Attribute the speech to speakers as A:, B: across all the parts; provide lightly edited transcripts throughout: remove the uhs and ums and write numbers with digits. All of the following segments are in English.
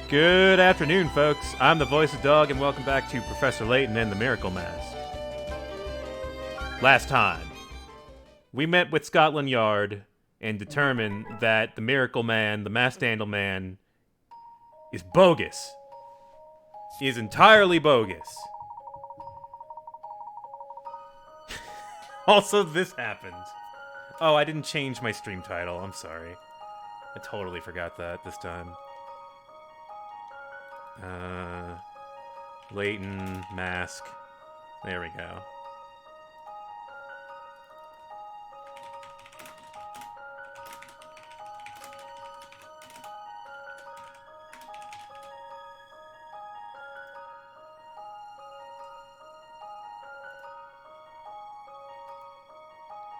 A: Good afternoon, folks. I'm the voice of Dog, and welcome back to Professor Layton and the Miracle Mask. Last time, we met with Scotland Yard and determined that the Miracle Man, the Masked Dandel Man, is bogus. He is entirely bogus. Also, this happened. Oh, I didn't change my stream title. I'm sorry. I totally forgot that this time. Layton, Mask. There we go.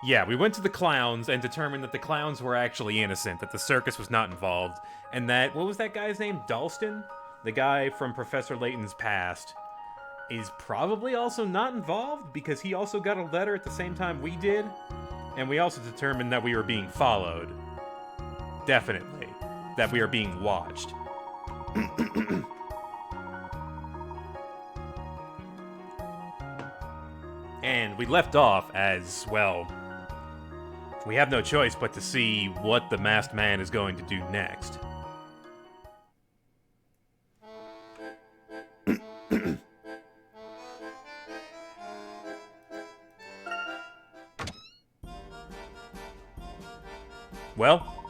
A: Yeah, we went to the clowns and determined that the clowns were actually innocent, that the circus was not involved, and that, what was that guy's name? Dalston? The guy from Professor Layton's past is probably also not involved because he also got a letter at the same time we did, and we also determined that we were being followed. Definitely. That we are being watched. And we left off as, well, we have no choice but to see what the masked man is going to do next. Well,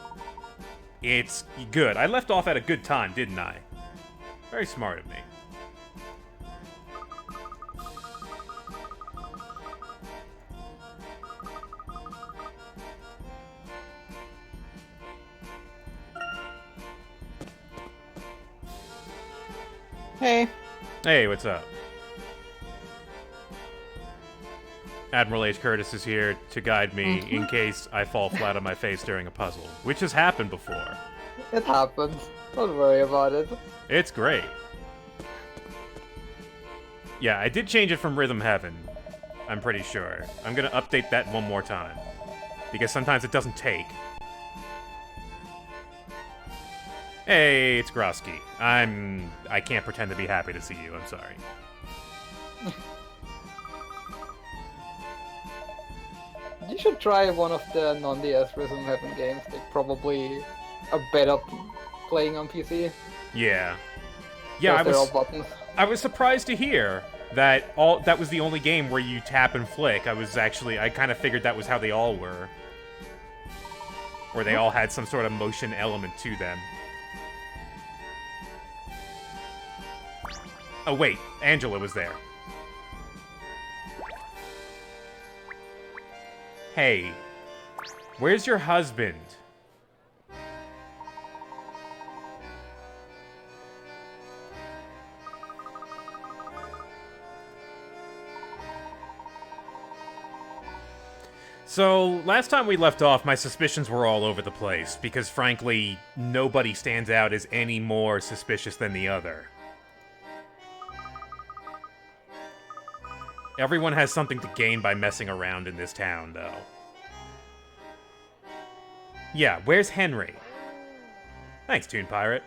A: it's good. I left off at a good time, didn't I? Very smart of me.
B: Hey.
A: Hey, what's up? Admiral H. Curtis is here to guide me in case I fall flat on my face during a puzzle, which has happened before.
B: It happens. Don't worry about it.
A: It's great. Yeah, I did change it from Rhythm Heaven, I'm pretty sure. I'm gonna update that one more time, because sometimes it doesn't take. Hey, it's Grosky. I can't pretend to be happy to see you, I'm sorry.
B: You should try one of the non-DS Rhythm Heaven games. They probably are better playing on PC.
A: Yeah. Yeah, I was surprised to hear that that was the only game where you tap and flick. I kind of figured that was how they all were. Or they all had some sort of motion element to them. Oh wait, Angela was there. Hey, where's your husband? So, last time we left off, my suspicions were all over the place, because frankly, nobody stands out as any more suspicious than the other. Everyone has something to gain by messing around in this town, though. Yeah, where's Henry? Thanks, Toon Pirate.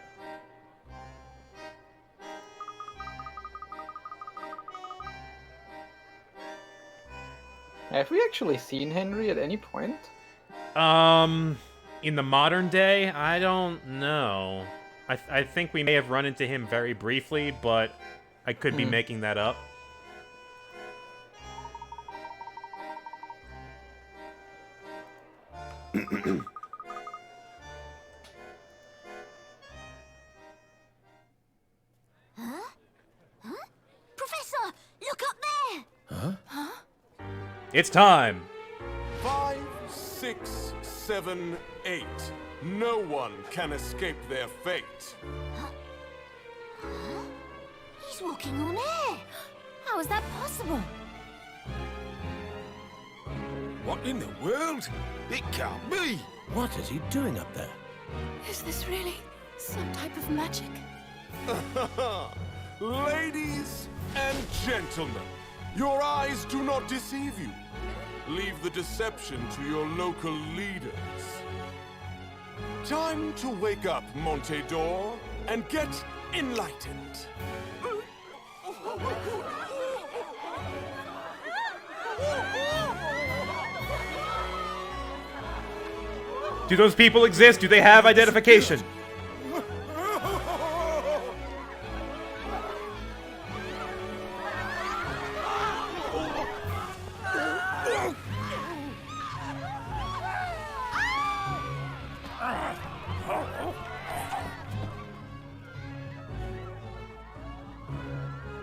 B: Have we actually seen Henry at any point?
A: In the modern day, I don't know. I think we may have run into him very briefly, but I could be making that up.
C: Professor, look up there!
A: It's time!
D: 5, 6, 7, 8. No one can escape their fate.
C: He's walking on air! How is that possible?
E: What in the world? It can't be!
F: What is he doing up there?
C: Is this really some type of magic?
D: Ladies and gentlemen, your eyes do not deceive you. Leave the deception to your local leaders. Time to wake up, Montedor, and get enlightened.
A: Do those people exist? Do they have identification?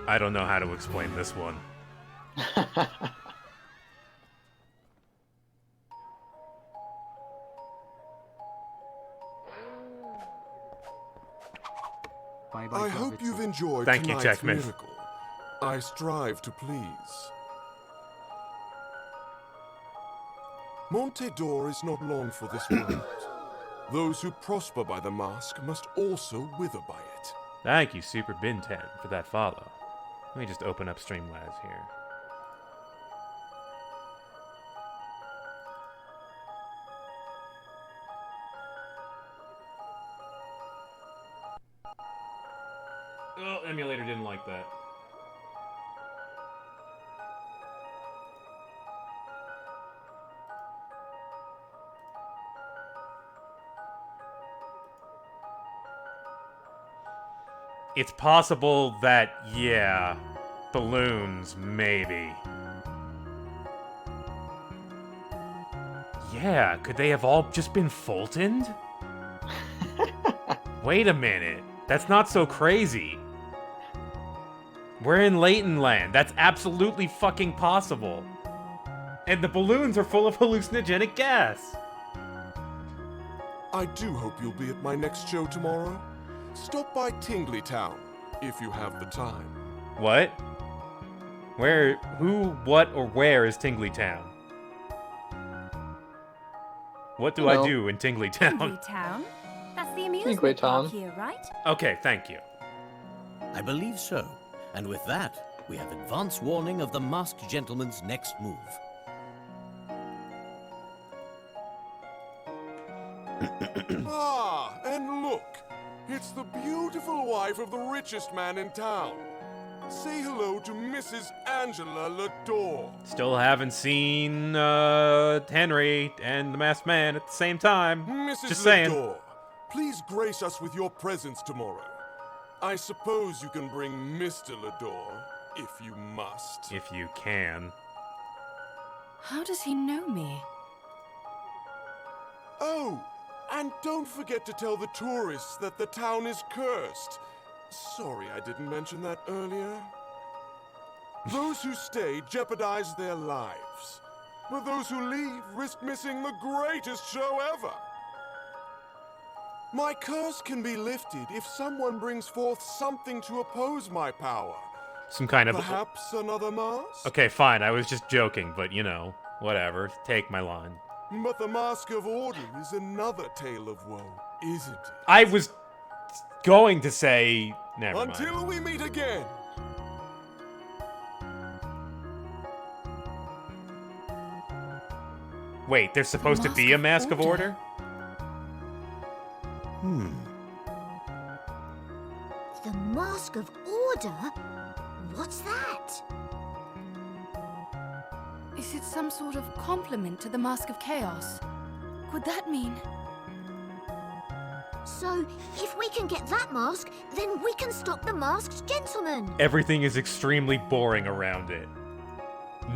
A: I don't know how to explain this one.
D: I hope you've enjoyed
A: Thank you,
D: tonight's
A: Checkmate.
D: miracle. I strive to please. Montedor is not long for this world. Those who prosper by the mask must also wither by it.
A: Thank you, Super Bin 10, for that follow. Let me just open up Streamlabs here. Oh, emulator didn't like that. It's possible that, yeah, balloons, maybe. Yeah, could they have all just been fultoned? Wait a minute. That's not so crazy. We're in Layton land. That's absolutely fucking possible. And the balloons are full of hallucinogenic gas.
D: I do hope you'll be at my next show tomorrow. Stop by Tingley Town, if you have the time.
A: What? Where, who, what, or where is Tingley Town? What do I do in Tingley Town?
C: Tingley Town? That's the amusement
B: Tingley
C: park
B: Town.
C: here, right?
A: Okay, thank you.
F: I believe so. And with that, we have advance warning of the masked gentleman's next move.
D: Ah, and look! It's the beautiful wife of the richest man in town. Say hello to Mrs. Angela Lador.
A: Still haven't seen Henry and the Masked Man at the same time.
D: Mrs.
A: Just saying.
D: Lador, please grace us with your presence tomorrow. I suppose you can bring Mr. Lador, if you must.
A: If you can.
C: How does he know me?
D: Oh, and don't forget to tell the tourists that the town is cursed. Sorry I didn't mention that earlier. Those who stay jeopardize their lives, but those who leave risk missing the greatest show ever. My curse can be lifted if someone brings forth something to oppose my power.
A: Some kind of...
D: Perhaps another mask?
A: Okay, fine, I was just joking, but you know, whatever. Take my line.
D: But the Mask of Order is another tale of woe, isn't it?
A: I was going to say... Never mind.
D: Until we meet again!
A: Wait, there's supposed to be a Mask of Order?
C: The Mask of Order? What's that? Is it some sort of compliment to the Mask of Chaos? Could that mean...
G: So, if we can get that mask, then we can stop the masked gentleman.
A: Everything is extremely boring around it.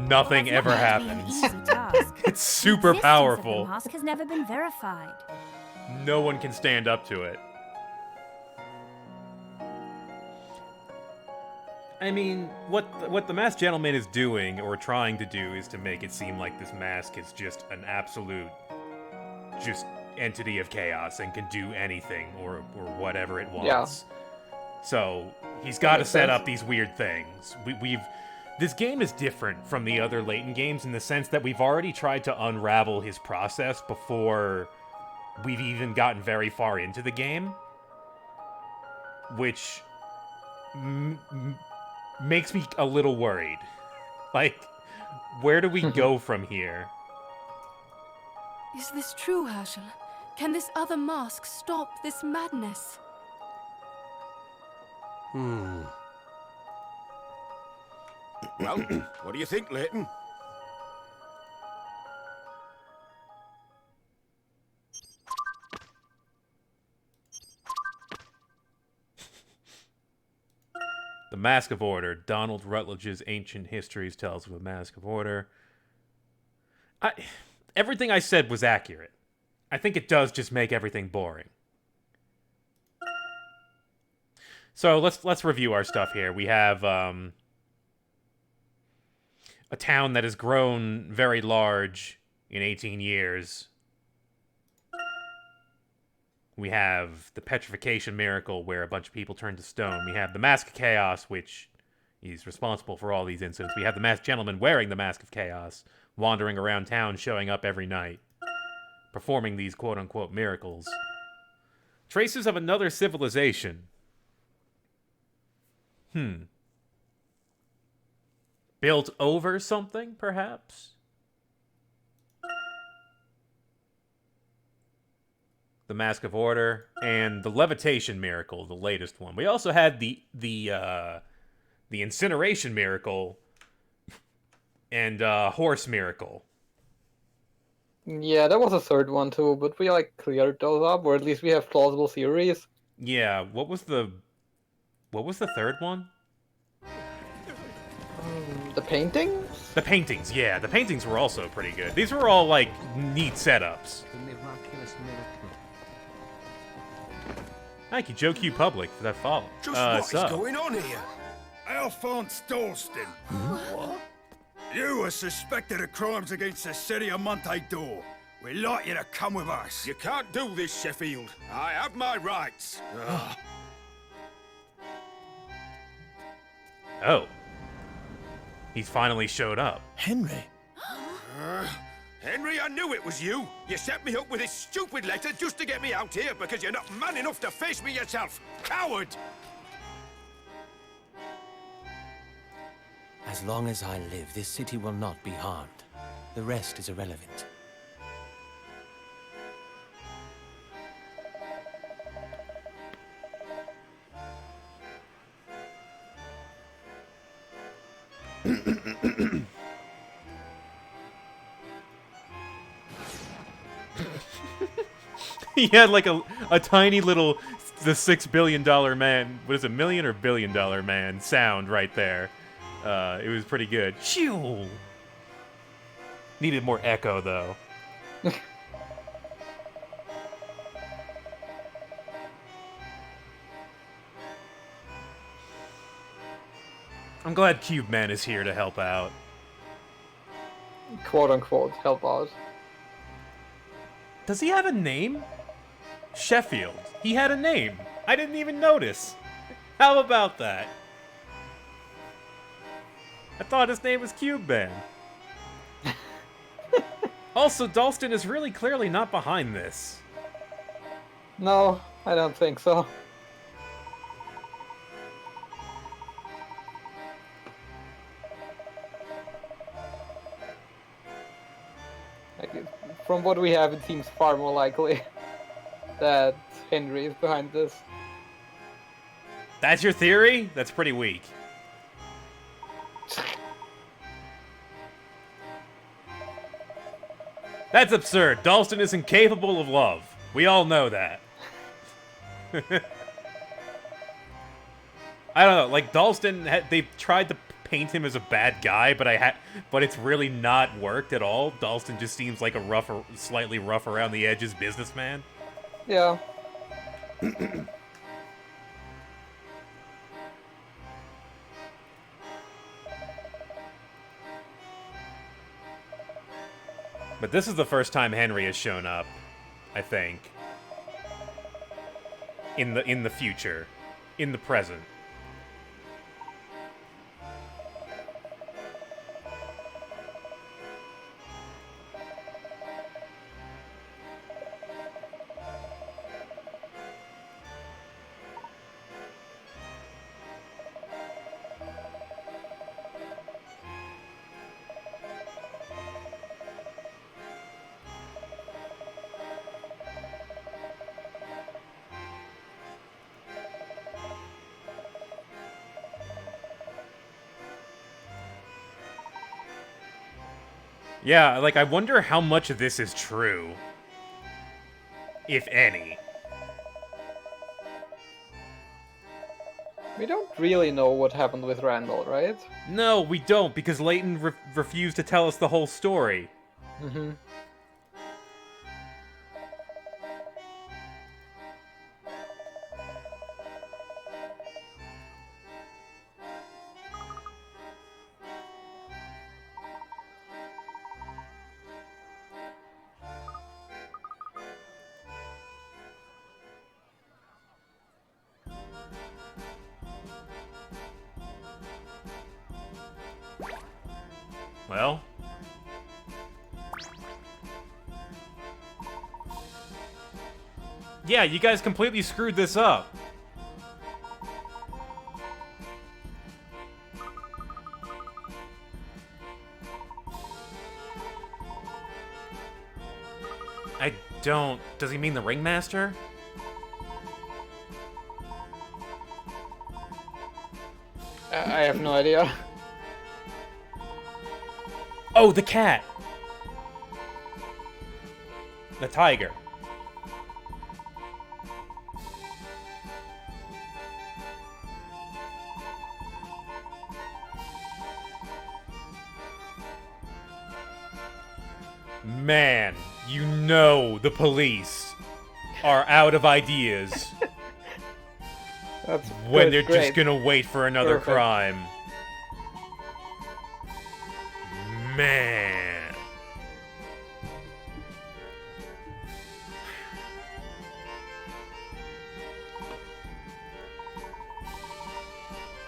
A: Nothing
C: Well,
A: ever
C: that's not going to be
A: happens.
C: an easy task.
A: It's super
C: The existence
A: powerful.
C: of the mask has never been verified.
A: No one can stand up to it. I mean, what the masked gentleman is doing, or trying to do, is to make it seem like this mask is just an absolute, just entity of chaos and can do anything or whatever it wants. So he's got to
B: makes
A: set
B: sense.
A: up these weird things. This game is different from the other Layton games in the sense that we've already tried to unravel his process before we've even gotten very far into the game, which makes me a little worried. Like, where do we go from here?
C: Is this true, Herschel? Can this other mask stop this madness?
E: Well, what do you think, Layton?
A: The Mask of Order. Donald Rutledge's Ancient Histories tells of a Mask of Order. Everything I said was accurate. I think it does just make everything boring. So let's review our stuff here. We have a town that has grown very large in 18 years. We have the petrification miracle where a bunch of people turn to stone. We have the Mask of Chaos, which is responsible for all these incidents. We have the masked gentleman wearing the Mask of Chaos, wandering around town, showing up every night, performing these quote-unquote miracles. Traces of another civilization. Built over something, perhaps? The Mask of Order, and the levitation miracle, the latest one. We also had the incineration miracle and horse miracle.
B: Yeah, there was a third one too, but we like cleared those up, or at least we have plausible theories.
A: Yeah, what was the third one?
B: The paintings?
A: The paintings, yeah. The paintings were also pretty good. These were all, like, neat setups.
H: The miraculous miracle.
A: Thank you, Joe Q Public, for that follow.
E: Just what is
A: sub.
E: going on here?
I: Alphonse Dalston. What? You are suspected of crimes against the city of Montador. We'd like you to come with us.
E: You can't do this, Sheffield. I have my rights.
A: Oh. He's finally showed up.
F: Henry?
E: Henry, I knew it was you. You set me up with this stupid letter just to get me out here because you're not man enough to face me yourself. Coward!
F: As long as I live, this city will not be harmed. The rest is irrelevant.
A: He had like a tiny little the $6 billion man, what is it, million or $1 billion man sound right there. It was pretty good. Shoo! Needed more echo though. I'm glad Cube Man is here to help out.
B: Quote unquote, help out.
A: Does he have a name? Sheffield. He had a name. I didn't even notice. How about that? I thought his name was Cube Man. Also, Dalston is really clearly not behind this.
B: No, I don't think so. From what we have, it seems far more likely that Henry is behind this.
A: That's your theory? That's pretty weak. That's absurd. Dalston is incapable of love. We all know that. I don't know. Like Dalston, they've tried to paint him as a bad guy, but it's really not worked at all. Dalston just seems like a slightly rough around the edges businessman.
B: Yeah.
A: But this is the first time Henry has shown up, I think. In the future, in the present. Yeah, like, I wonder how much of this is true. If any.
B: We don't really know what happened with Randall, right?
A: No, we don't, because Layton refused to tell us the whole story.
B: Mm-hmm.
A: Well... Yeah, you guys completely screwed this up. I don't... Does he mean the ringmaster?
B: I have no idea.
A: Oh, the cat! The tiger. Man, you know the police are out of ideas
B: That's
A: when
B: good,
A: they're
B: great.
A: just gonna wait for another
B: Perfect.
A: crime. Man.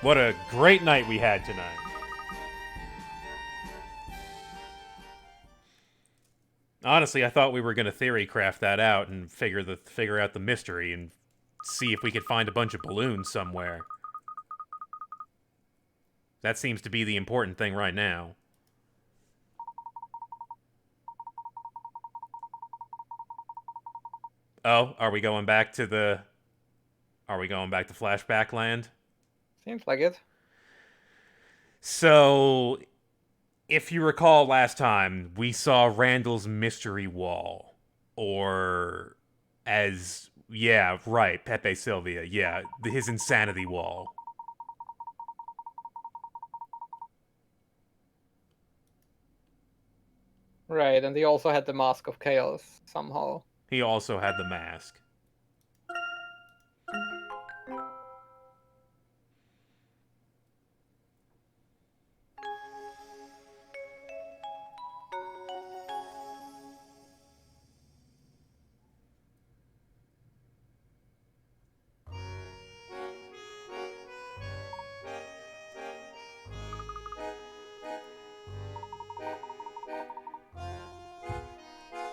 A: What a great night we had tonight. Honestly, I thought we were gonna theory craft that out and figure out the mystery and see if we could find a bunch of balloons somewhere. That seems to be the important thing right now. Oh, are we going back to flashback land?
B: Seems like it.
A: So, if you recall last time, we saw Randall's mystery wall. Or, yeah, right, Pepe Sylvia. Yeah, his insanity wall.
B: Right, and he also had the Mask of Chaos somehow.
A: He also had the mask.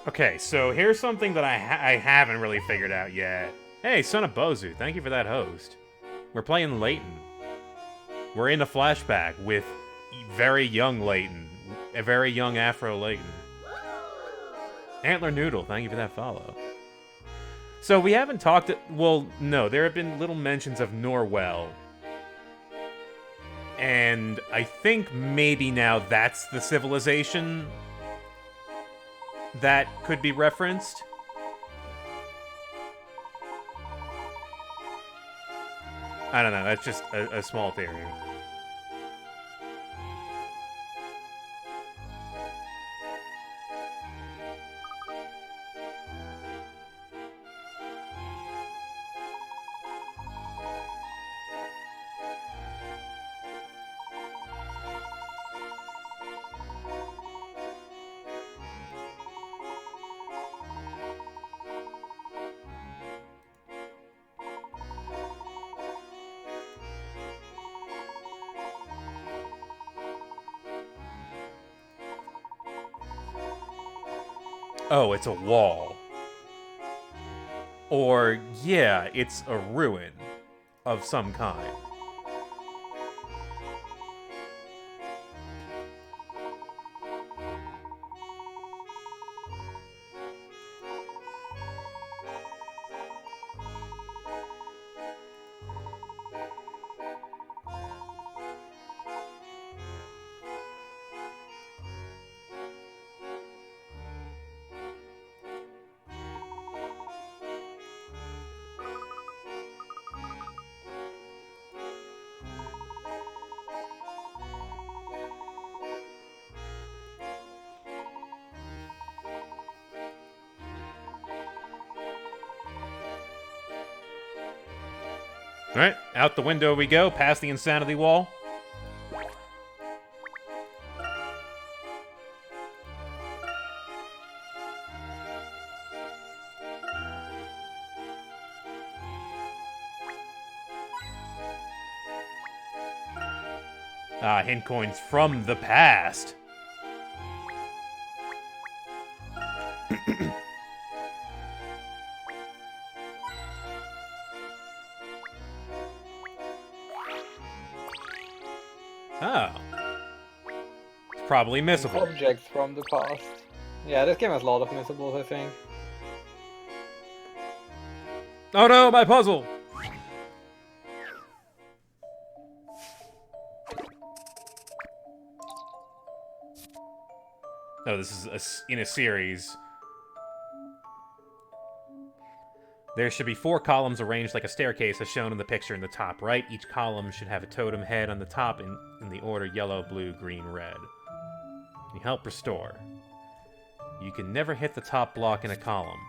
A: Okay, so here's something that I haven't really figured out yet. Hey, son of Bozu, thank you for that host. We're playing Layton. We're in a flashback with very young Layton. A very young Afro Layton. Antler Noodle, thank you for that follow. So we haven't talked... Well, no, there have been little mentions of Norwell. And I think maybe now that's the civilization that could be referenced. I don't know, that's just a small theory. Oh, it's a wall. Or, yeah, it's a ruin of some kind. Alright, out the window we go, past the insanity wall. Ah, hint coins from the past. Oh. It's probably missable.
B: Objects from the past. Yeah, this game has a lot of missables, I think.
A: Oh no, my puzzle! Oh, this is in a series. There should be 4 columns arranged like a staircase as shown in the picture in the top right. Each column should have a totem head on the top in the order yellow, blue, green, red. You help restore. You can never hit the top block in a column.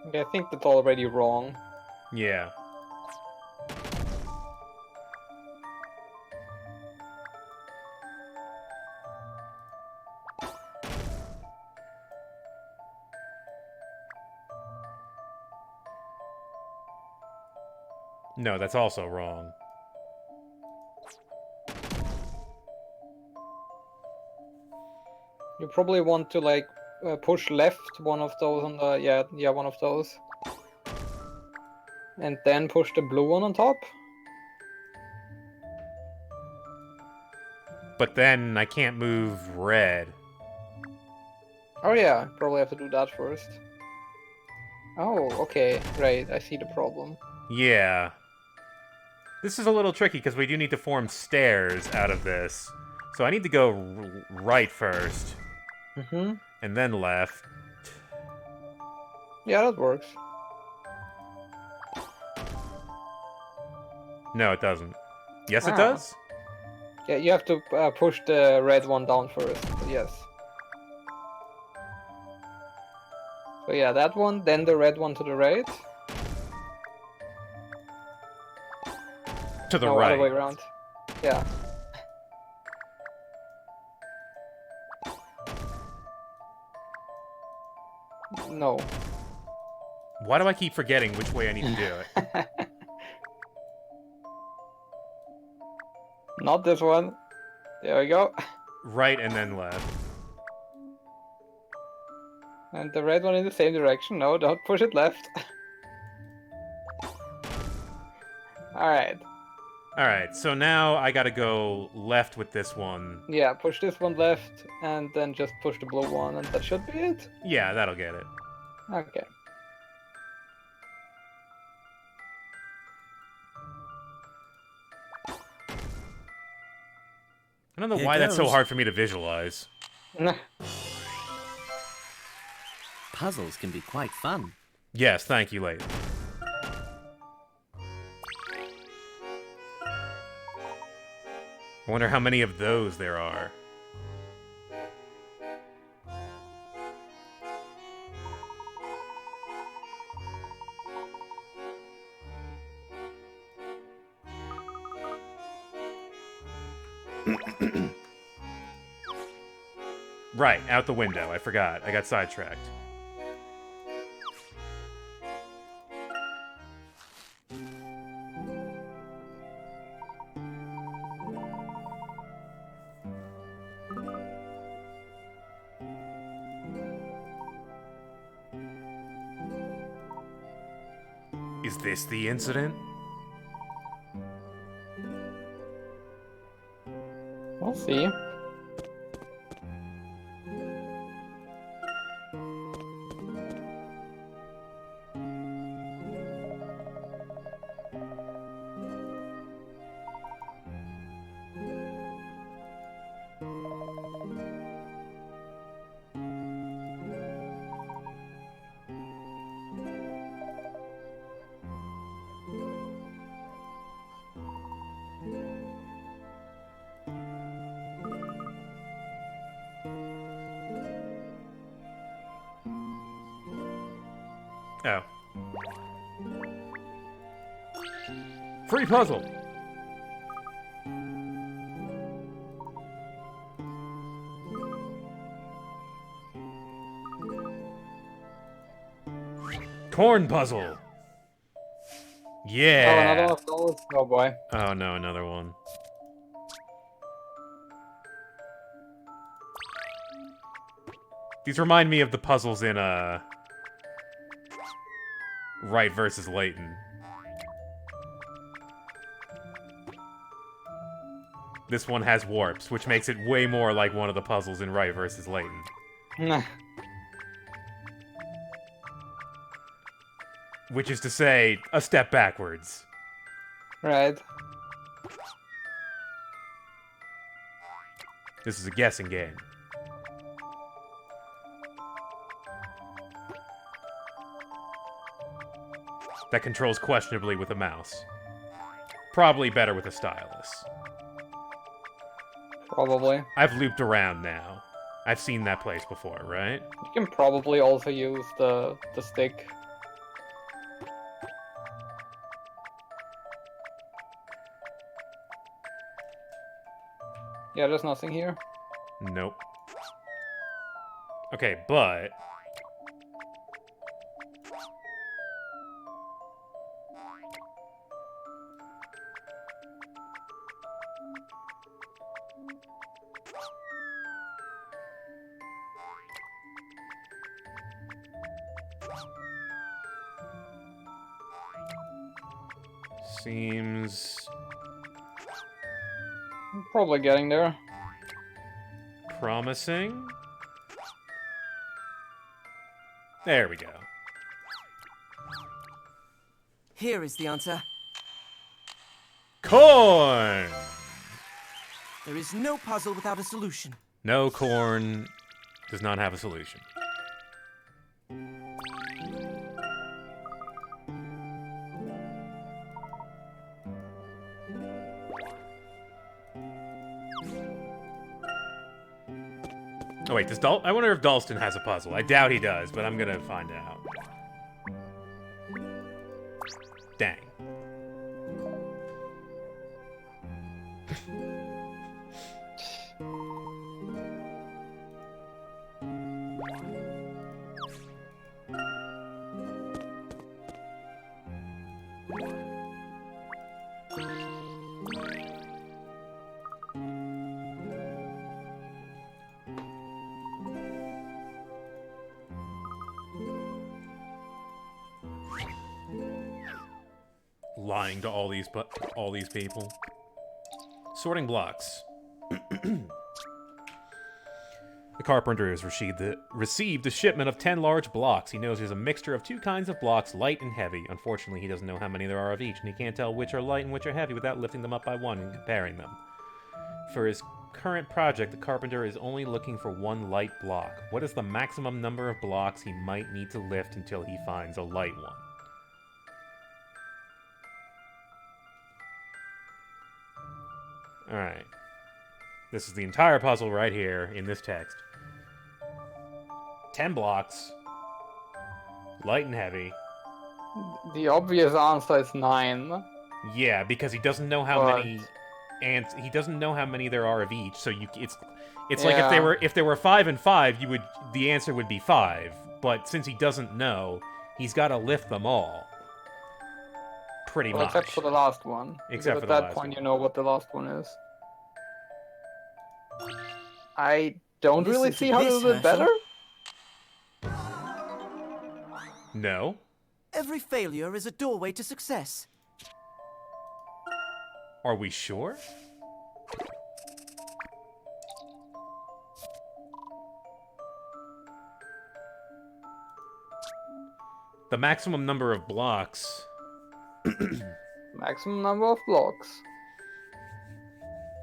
B: Okay, I think that's already wrong.
A: Yeah. No, that's also wrong.
B: You probably want to like push left one of those on the yeah one of those, and then push the blue one on top.
A: But then I can't move red.
B: Oh yeah, probably have to do that first. Oh, okay, right. I see the problem.
A: Yeah. This is a little tricky because we do need to form stairs out of this. So I need to go right first.
B: Mm-hmm.
A: And then left.
B: Yeah, that works.
A: No, it doesn't. Yes, it
B: Ah.
A: does?
B: Yeah, you have to push the red one down first. But yes. So yeah, that one, then the red one to the right.
A: To the
B: No,
A: right.
B: other way around. Yeah. No.
A: Why do I keep forgetting which way I need to do it?
B: Not this one. There we go.
A: Right and then left.
B: And the red one in the same direction. No, don't push it left. Alright.
A: Alright, so now I gotta go left with this one.
B: Yeah, push this one left, and then just push the blue one, and that should be it?
A: Yeah, that'll get it.
B: Okay.
A: I don't know
F: Here
A: why that's so
F: goes.
A: hard for me to visualize.
F: Puzzles can be quite fun.
A: Yes, thank you, Layton. I wonder how many of those there are. Right, out the window. I forgot. I got sidetracked. Is this the incident?
B: We'll see.
A: Oh. Free puzzle! Corn puzzle! Yeah!
B: Oh, another one of those? Oh boy.
A: Oh no, another one. These remind me of the puzzles in, Wright versus Layton. This one has warps, which makes it way more like one of the puzzles in Wright versus Layton.
B: Nah.
A: Which is to say, a step backwards.
B: Right.
A: This is a guessing game. That controls questionably with a mouse. Probably better with a stylus.
B: Probably.
A: I've looped around now. I've seen that place before, right?
B: You can probably also use the stick. Yeah, there's nothing here.
A: Nope. Okay, but... Seems...
B: I'm probably getting there.
A: promising. There we go.
H: Here is the answer.
A: Corn!
H: There is no puzzle without a solution.
A: No, corn does not have a solution. Oh wait, I wonder if Dalston has a puzzle. I doubt he does, but I'm gonna find out. Dang. Lying to all these people. Sorting blocks. The carpenter has received a shipment of 10 large blocks. He knows there's a mixture of two kinds of blocks, light and heavy. Unfortunately, he doesn't know how many there are of each, and he can't tell which are light and which are heavy without lifting them up by one and comparing them. For his current project, the carpenter is only looking for one light block. What is the maximum number of blocks he might need to lift until he finds a light one? Alright. This is the entire puzzle right here in this text. 10 blocks. Light and heavy.
B: The obvious answer is 9.
A: Yeah, because he doesn't know how many, and he doesn't know how many there are of each. So it's like if there were 5 and 5, the answer would be 5. But since he doesn't know, he's got to lift them all. Pretty much.
B: Except for the last one.
A: Except
B: because
A: for
B: at
A: the
B: that
A: last
B: point,
A: one.
B: you know what the last one is. I don't really
H: Listen
B: see
H: to
B: how to
H: this,
B: do it better.
A: No.
H: Every failure is a doorway to success.
A: Are we sure? The maximum number of blocks.
B: Maximum number of blocks.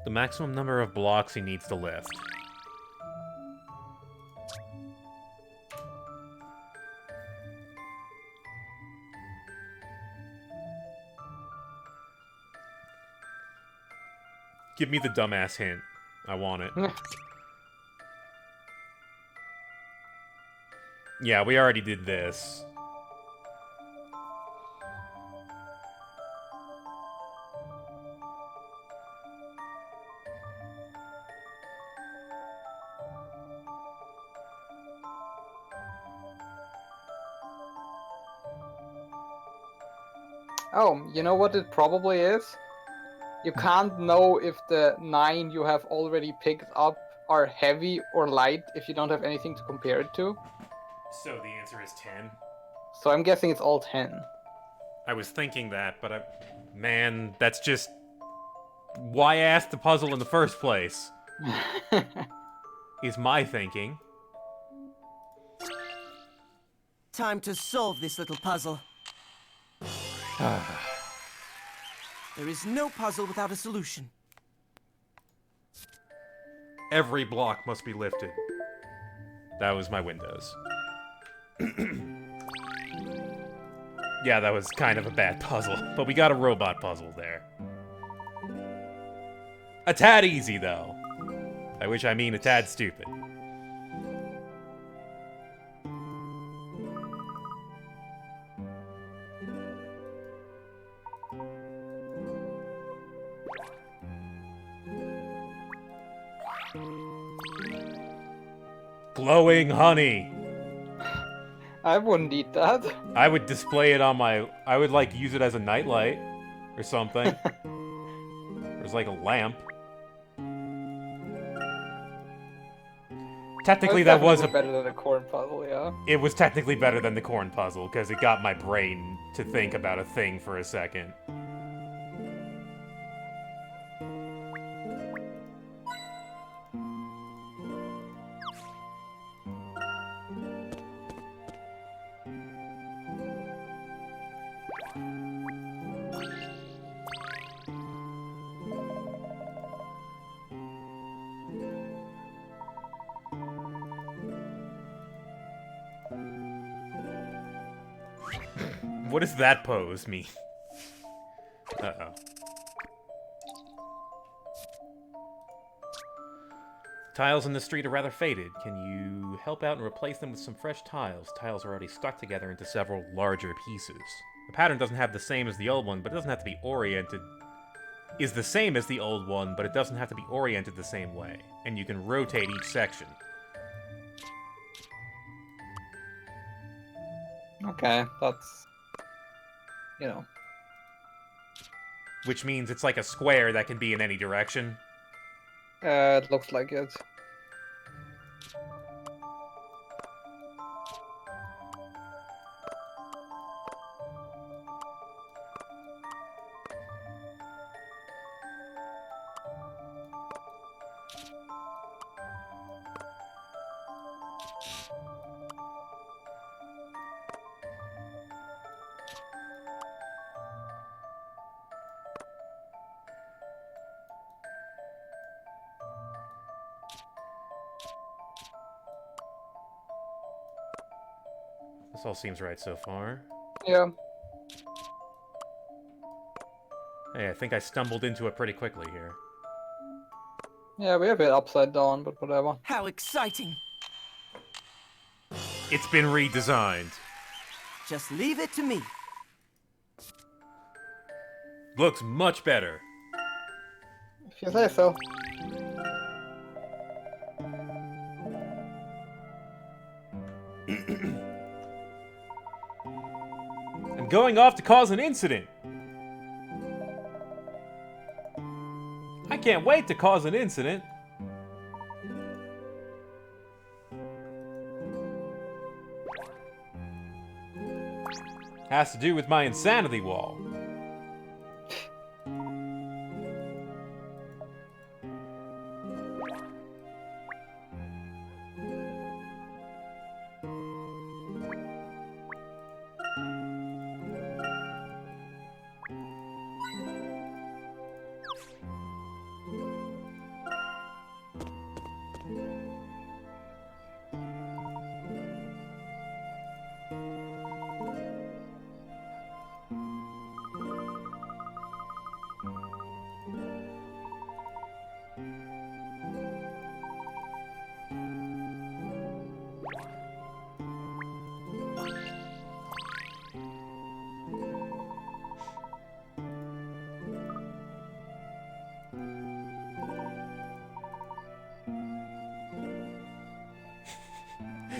A: The maximum number of blocks he needs to lift. Give me the dumbass hint. I want it. Yeah, we already did this.
B: Oh, you know what it probably is? You can't know if the 9 you have already picked up are heavy or light if you don't have anything to compare it to.
A: So the answer is 10.
B: So I'm guessing it's all 10.
A: I was thinking that, but man, that's just why ask the puzzle in the first place. Is my thinking.
H: Time to solve this little puzzle. There is no puzzle without a solution.
A: Every block must be lifted. That was my Windows. Yeah, that was kind of a bad puzzle, but we got a robot puzzle there. A tad easy, though. By which I mean a tad stupid. Glowing honey.
B: I wouldn't eat that.
A: I would display it on my... I would, like, use it as a nightlight or something. There's like a lamp. Technically, that was
B: better than the corn puzzle, yeah.
A: It was technically better than the corn puzzle, because it got my brain to think about a thing for a second. What does that pose mean? Uh-oh. Tiles in the street are rather faded. Can you help out and replace them with some fresh tiles? Tiles are already stuck together into several larger pieces. The pattern doesn't have the same as the old one, but it doesn't have to be oriented... Is the same as the old one, but it doesn't have to be oriented the same way. And you can rotate each section.
B: Okay, that's... You know.
A: Which means it's like a square that can be in any direction.
B: It looks like it.
A: This all seems right so far.
B: Yeah.
A: Hey, I think I stumbled into it pretty quickly here.
B: Yeah, we have it upside down, but whatever.
H: How exciting!
A: It's been redesigned.
H: Just leave it to me.
A: Looks much better.
B: If you say so.
A: I'm going off to cause an incident. I can't wait to cause an incident. Has to do with my insanity wall.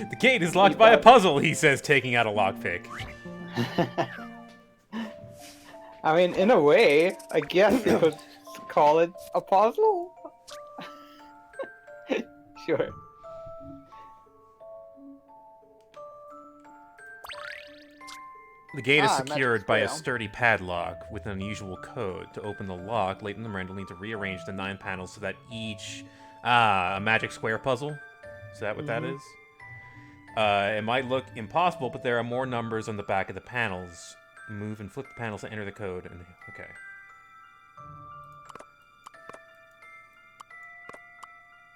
A: The gate is locked by a puzzle, he says, taking out a lockpick.
B: I mean, in a way, I guess you could call it a puzzle. Sure.
A: The gate is
B: magic
A: secured by a
B: scale.
A: sturdy padlock with an unusual code. To open the lock, Layton and Miranda will need to rearrange the 9 panels so that each... a magic square puzzle? Is that what that is? It might look impossible, but there are more numbers on the back of the panels. Move and flip the panels to enter the code. And okay.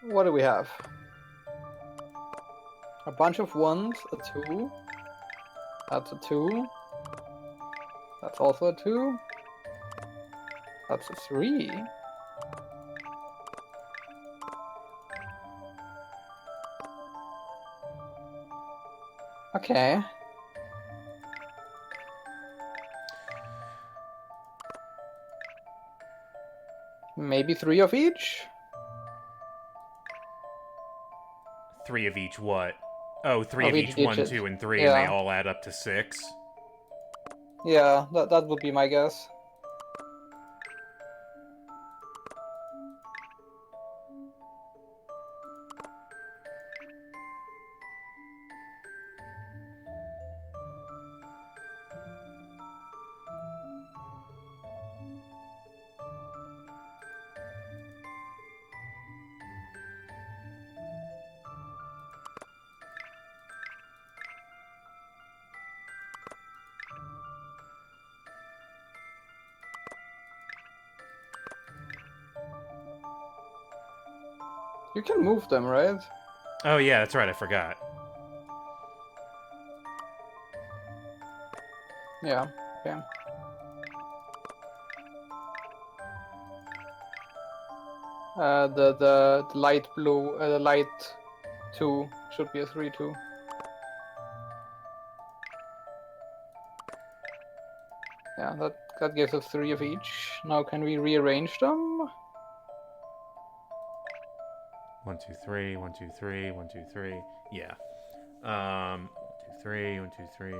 B: What do we have? A bunch of 1s, a 2. That's a 2. That's also a 2. That's a 3. Okay. Maybe 3 of each?
A: 3 of each what? Oh, 3 of
B: each
A: each 1,
B: digit.
A: 2, and 3,
B: Yeah.
A: and they all add up to 6?
B: Yeah, that would be my guess. You can move them, right?
A: Oh yeah, that's right, I forgot.
B: Yeah, okay. The light blue, the light 2 should be a 3-2. Yeah, that gives us 3 of each. Now can we rearrange them?
A: 1, 2, 3, 1, 2, 3, 1, 2, 3. Yeah. 1, 2, 3, 1, 2, 3.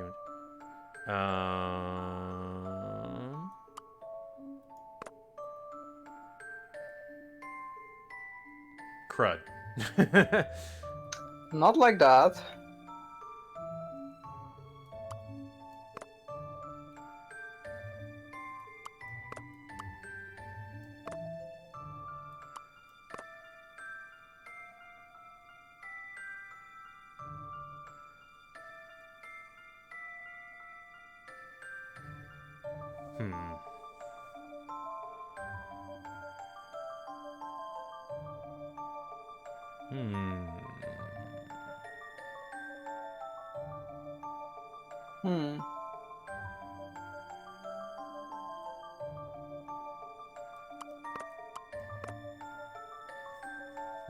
A: Crud.
B: Not like that.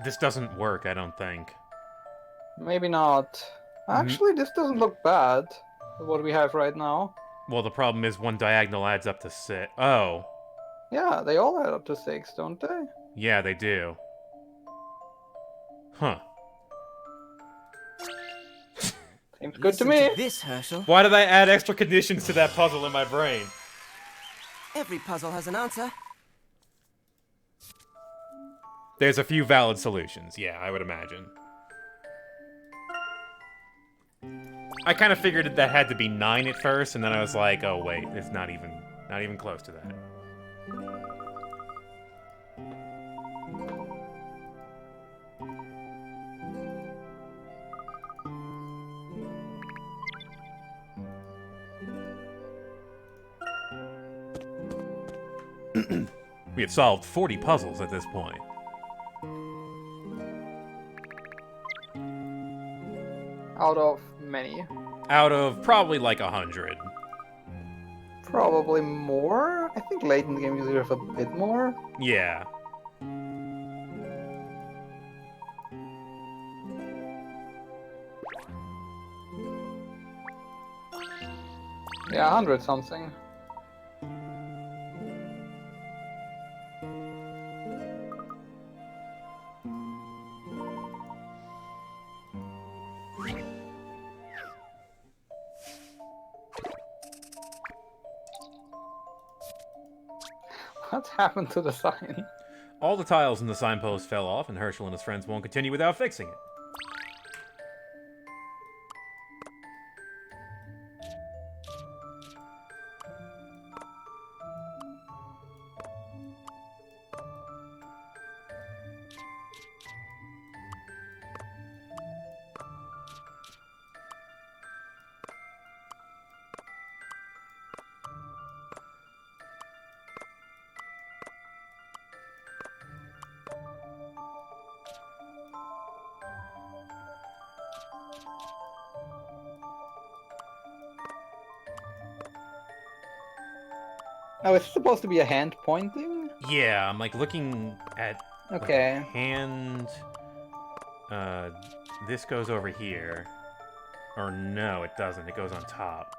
A: This doesn't work, I don't think.
B: Maybe not. Actually, this doesn't look bad. What we have right now.
A: Well, the problem is one diagonal adds up to 6. Oh.
B: Yeah, they all add up to 6, don't they?
A: Yeah, they do. Huh.
B: Seems good to
H: Listen
B: me.
H: This, Herschel.
A: Why did I add extra conditions to that puzzle in my brain?
H: Every puzzle has an answer.
A: There's a few valid solutions, yeah, I would imagine. I kind of figured that had to be 9 at first, and then I was like, oh wait, it's not even close to that. We had solved 40 puzzles at this point.
B: Out of many.
A: Out of probably like 100.
B: Probably more. I think Layton game usually have a bit more.
A: Yeah.
B: Yeah, 100 something. What happened to the sign?
A: All the tiles in the signpost fell off, and Herschel and his friends won't continue without fixing it.
B: Oh, it's supposed to be a hand pointing?
A: Yeah, I'm like looking at like,
B: Okay.
A: a hand. This goes over here. Or no, it doesn't. It goes on top.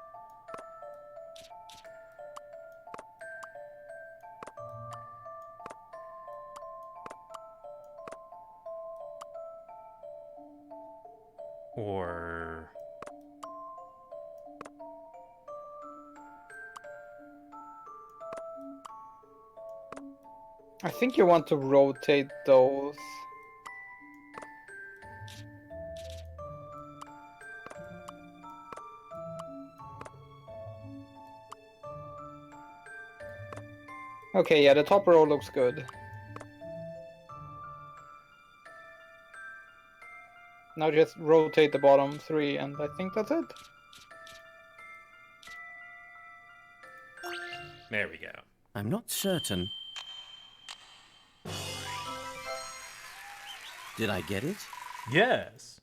A: Or...
B: I think you want to rotate those. Okay, yeah, the top row looks good. Now just rotate the bottom 3, and I think that's it.
A: There we go.
F: I'm not certain. Did I get it?
A: Yes.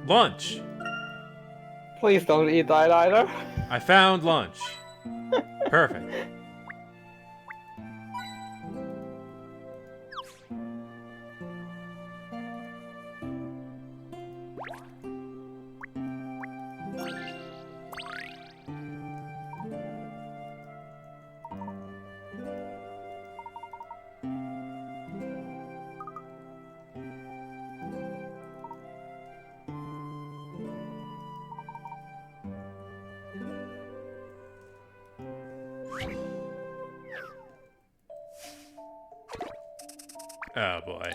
A: Lunch.
B: Please don't eat that either.
A: I found lunch. Perfect. Oh boy.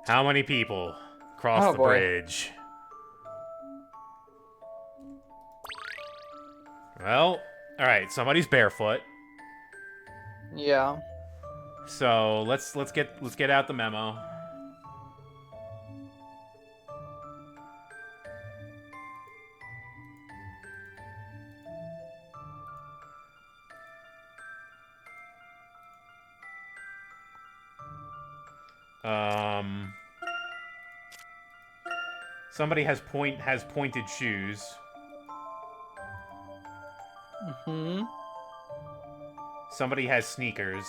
A: How many people cross the
B: boy.
A: bridge? Well, alright, somebody's barefoot.
B: Yeah.
A: So let's get out the memo. Somebody has pointed shoes.
B: Hmm.
A: Somebody has sneakers.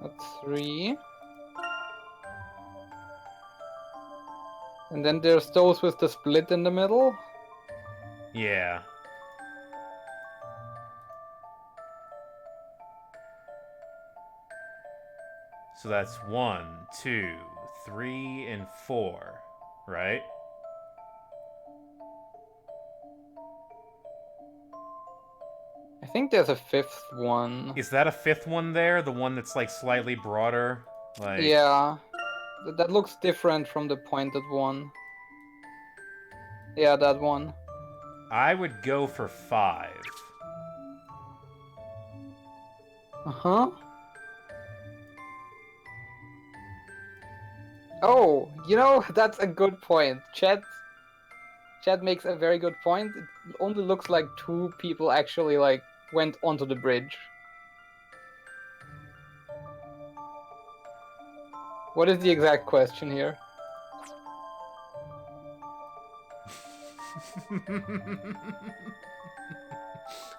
B: That's 3. And then there's those with the split in the middle.
A: Yeah. So that's 1, 2, 3, and 4, right?
B: I think there's a fifth one.
A: Is that a fifth one there? The one that's like slightly broader? Like
B: Yeah. That looks different from the pointed one. Yeah, that one.
A: I would go for 5.
B: Uh-huh. Oh, you know, that's a good point. Chat makes a very good point. It only looks like 2 people actually like went onto the bridge. What is the exact question here?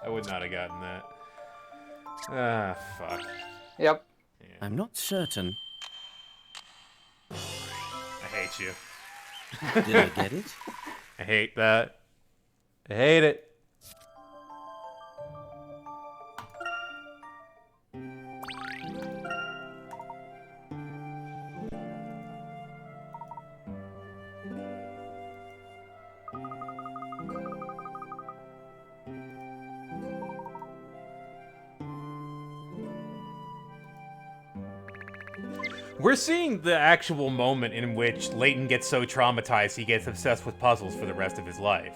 A: I would not have gotten that. Ah, fuck.
B: Yep.
F: I'm not certain.
A: I hate you.
F: Did I get it?
A: I hate that. I hate it. We're seeing the actual moment in which Layton gets so traumatized he gets obsessed with puzzles for the rest of his life.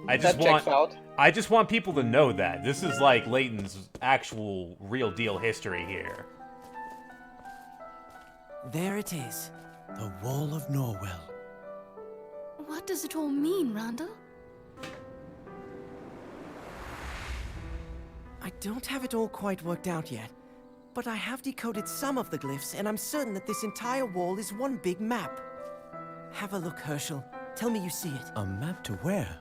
A: I just want people to know that. This is like Layton's actual real deal history here.
H: There it is.
F: The Wall of Norwell.
C: What does it all mean, Randall?
H: I don't have it all quite worked out yet, but I have decoded some of the glyphs, and I'm certain that this entire wall is one big map. Have a look, Herschel. Tell me you see it.
F: A map to where?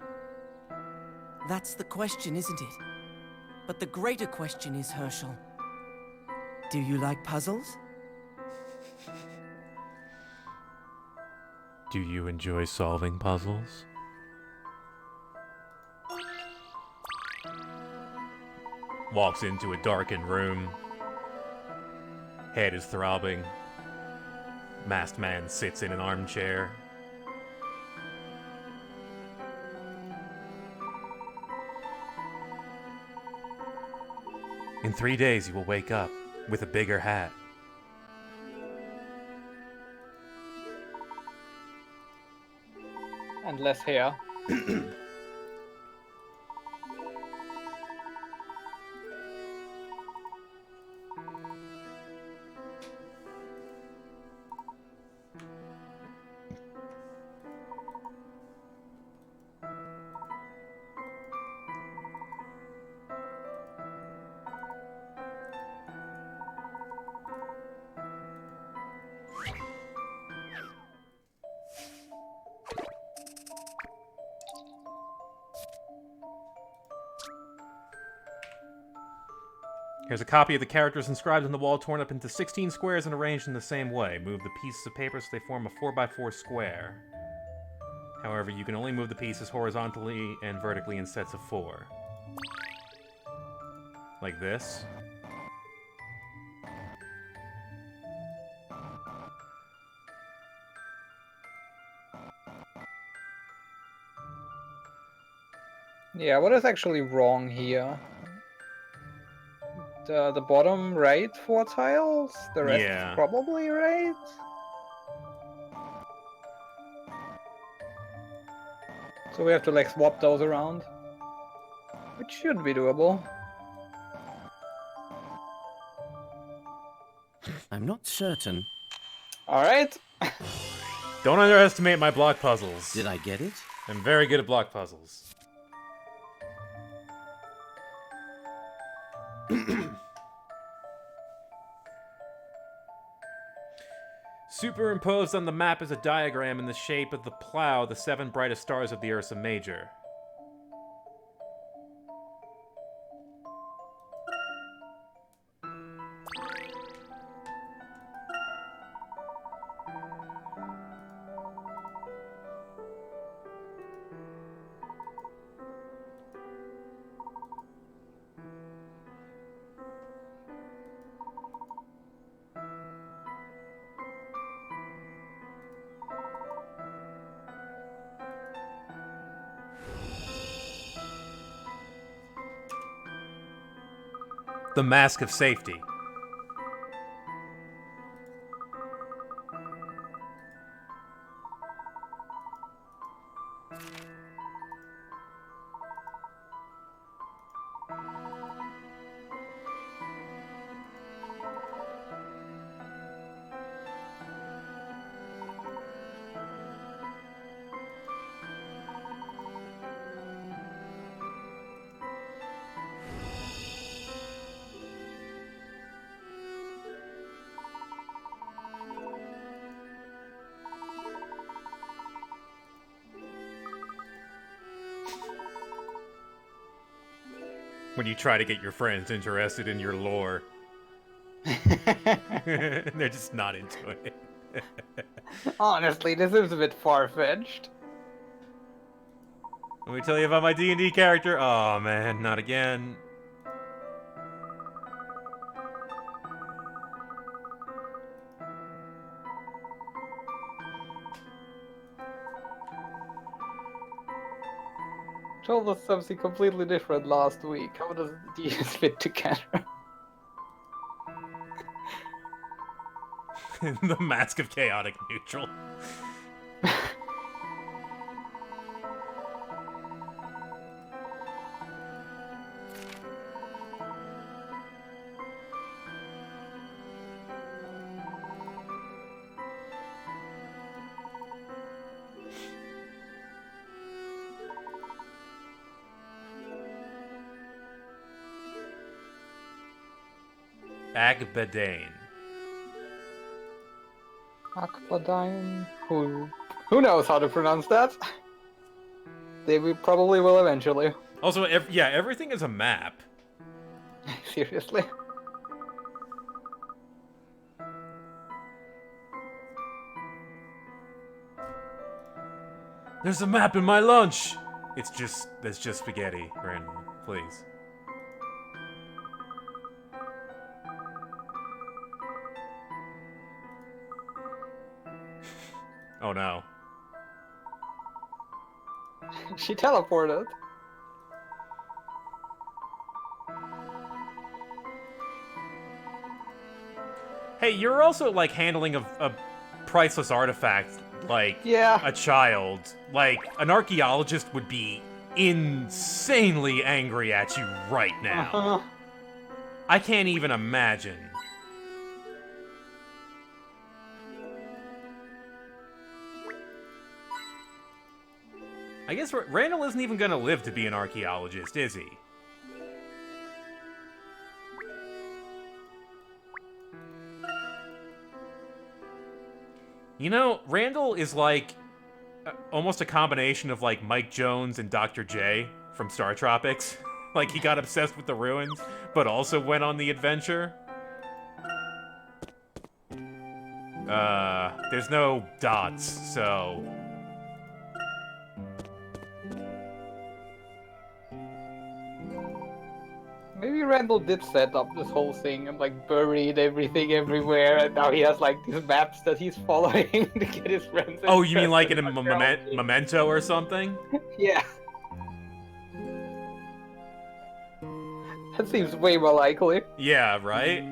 H: That's the question, isn't it? But the greater question is, Herschel, do you like puzzles?
A: Do you enjoy solving puzzles? Walks into a darkened room. Head is throbbing. Masked man sits in an armchair. In 3 days you will wake up with a bigger hat.
B: And less hair.
A: Here's a copy of the characters inscribed on the wall, torn up into 16 squares and arranged in the same way. Move the pieces of paper so they form a 4x4 square. However, you can only move the pieces horizontally and vertically in sets of 4. Like this.
B: Yeah, what is actually wrong here? The bottom right 4 tiles? The rest
A: Yeah.
B: is probably right? So we have to like swap those around. Which should be doable.
F: I'm not certain.
B: Alright.
A: Don't underestimate my block puzzles.
F: Did I get it?
A: I'm very good at block puzzles. Superimposed on the map is a diagram in the shape of the plow, the 7 brightest stars of the Ursa Major. The mask of safety. When you try to get your friends interested in your lore. They're just not into it.
B: Honestly, this is a bit far-fetched.
A: Let me tell you about my D&D character. Oh man, not again.
B: Told us something completely different last week. How does these fit together?
A: The Mask of Chaotic Neutral. Agbadane.
B: Akbadine? Who knows how to pronounce that? They probably will eventually.
A: Also, yeah, everything is a map.
B: Seriously?
A: There's a map in my lunch! There's just spaghetti, Brandon. Please. Oh no.
B: She teleported.
A: Hey, you're also, like, handling a priceless artifact like a child. Like, an archaeologist would be insanely angry at you right now. I can't even imagine. I guess Randall isn't even gonna live to be an archaeologist, is he? You know, Randall is like almost a combination of like Mike Jones and Dr. J from Star Tropics. Like he got obsessed with the ruins, but also went on the adventure. There's no dots, so...
B: Maybe Randall did set up this whole thing and like buried everything everywhere, and now he has like these maps that he's following to get his friends.
A: Oh, you mean like in a memento or something?
B: Yeah. That seems way more likely.
A: Yeah, right?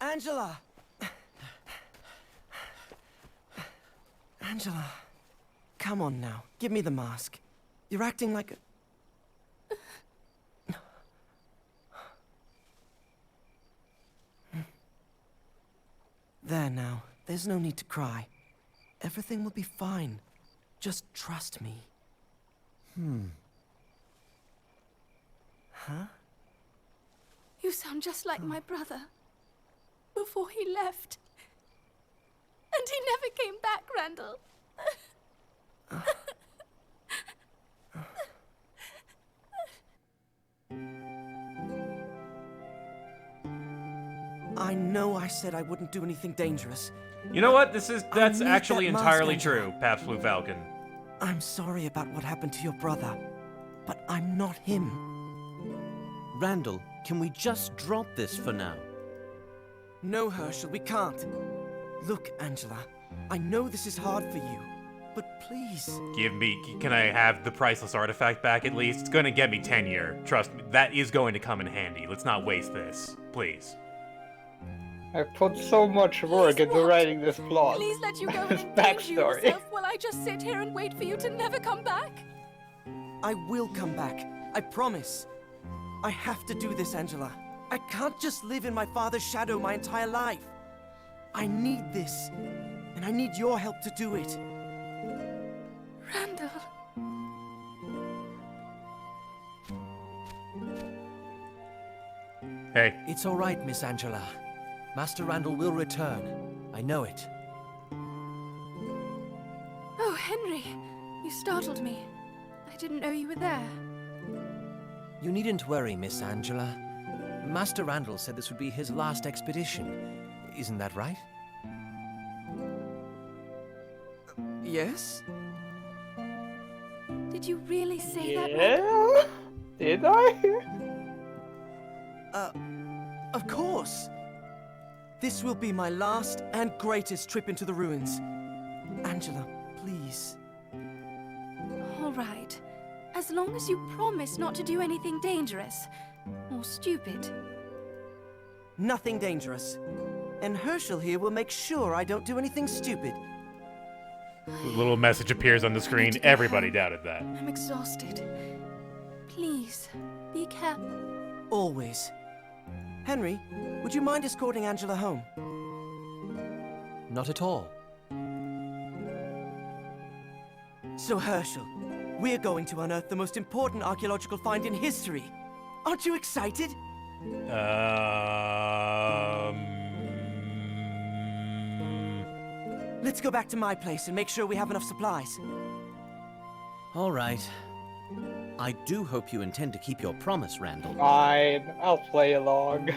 H: Angela! Angela, come on now. Give me the mask. You're acting like a... There now. There's no need to cry. Everything will be fine. Just trust me.
C: You sound just like my brother. Before he left. And he never came back, Randall.
H: I know I said I wouldn't do anything dangerous.
A: You know what? That's
H: need
A: actually
H: that mask,
A: entirely
H: Angela.
A: true, Paps Blue Falcon.
H: I'm sorry about what happened to your brother, but I'm not him.
F: Randall, can we just drop this for now?
H: No, Herschel, we can't. Look, Angela, I know this is hard for you, but please.
A: Can I have the priceless artifact back at least? It's gonna get me tenure. Trust me, that is going to come in handy. Let's not waste this, please.
B: I put so much work
C: Please
B: into
C: what?
B: writing this plot.
C: Please let you go
B: This
C: and endanger
B: backstory.
C: yourself while I just sit here and wait for you to never come back.
H: I will come back. I promise. I have to do this, Angela. I can't just live in my father's shadow my entire life. I need this, and I need your help to do it.
C: Randall.
A: Hey,
J: It's all right, Miss Angela. Master Randall will return. I know it.
C: Oh, Henry. You startled me. I didn't know you were there.
J: You needn't worry, Miss Angela. Master Randall said this would be his last expedition. Isn't that right?
H: Yes?
C: Did you really say that, Randall?
B: Yeah? Did I?
H: Of course. This will be my last and greatest trip into the ruins. Angela, please.
C: All right. As long as you promise not to do anything dangerous or stupid.
H: Nothing dangerous. And Herschel here will make sure I don't do anything stupid.
A: a little message appears on the screen. Everybody doubted that.
C: I'm exhausted. Please, be careful.
H: Always. Henry, would you mind escorting Angela home?
J: Not at all.
H: So, Herschel, we're going to unearth the most important archaeological find in history. Aren't you excited? Let's go back to my place and make sure we have enough supplies.
F: All right. I do hope you intend to keep your promise, Randall.
B: Fine, I'll play along.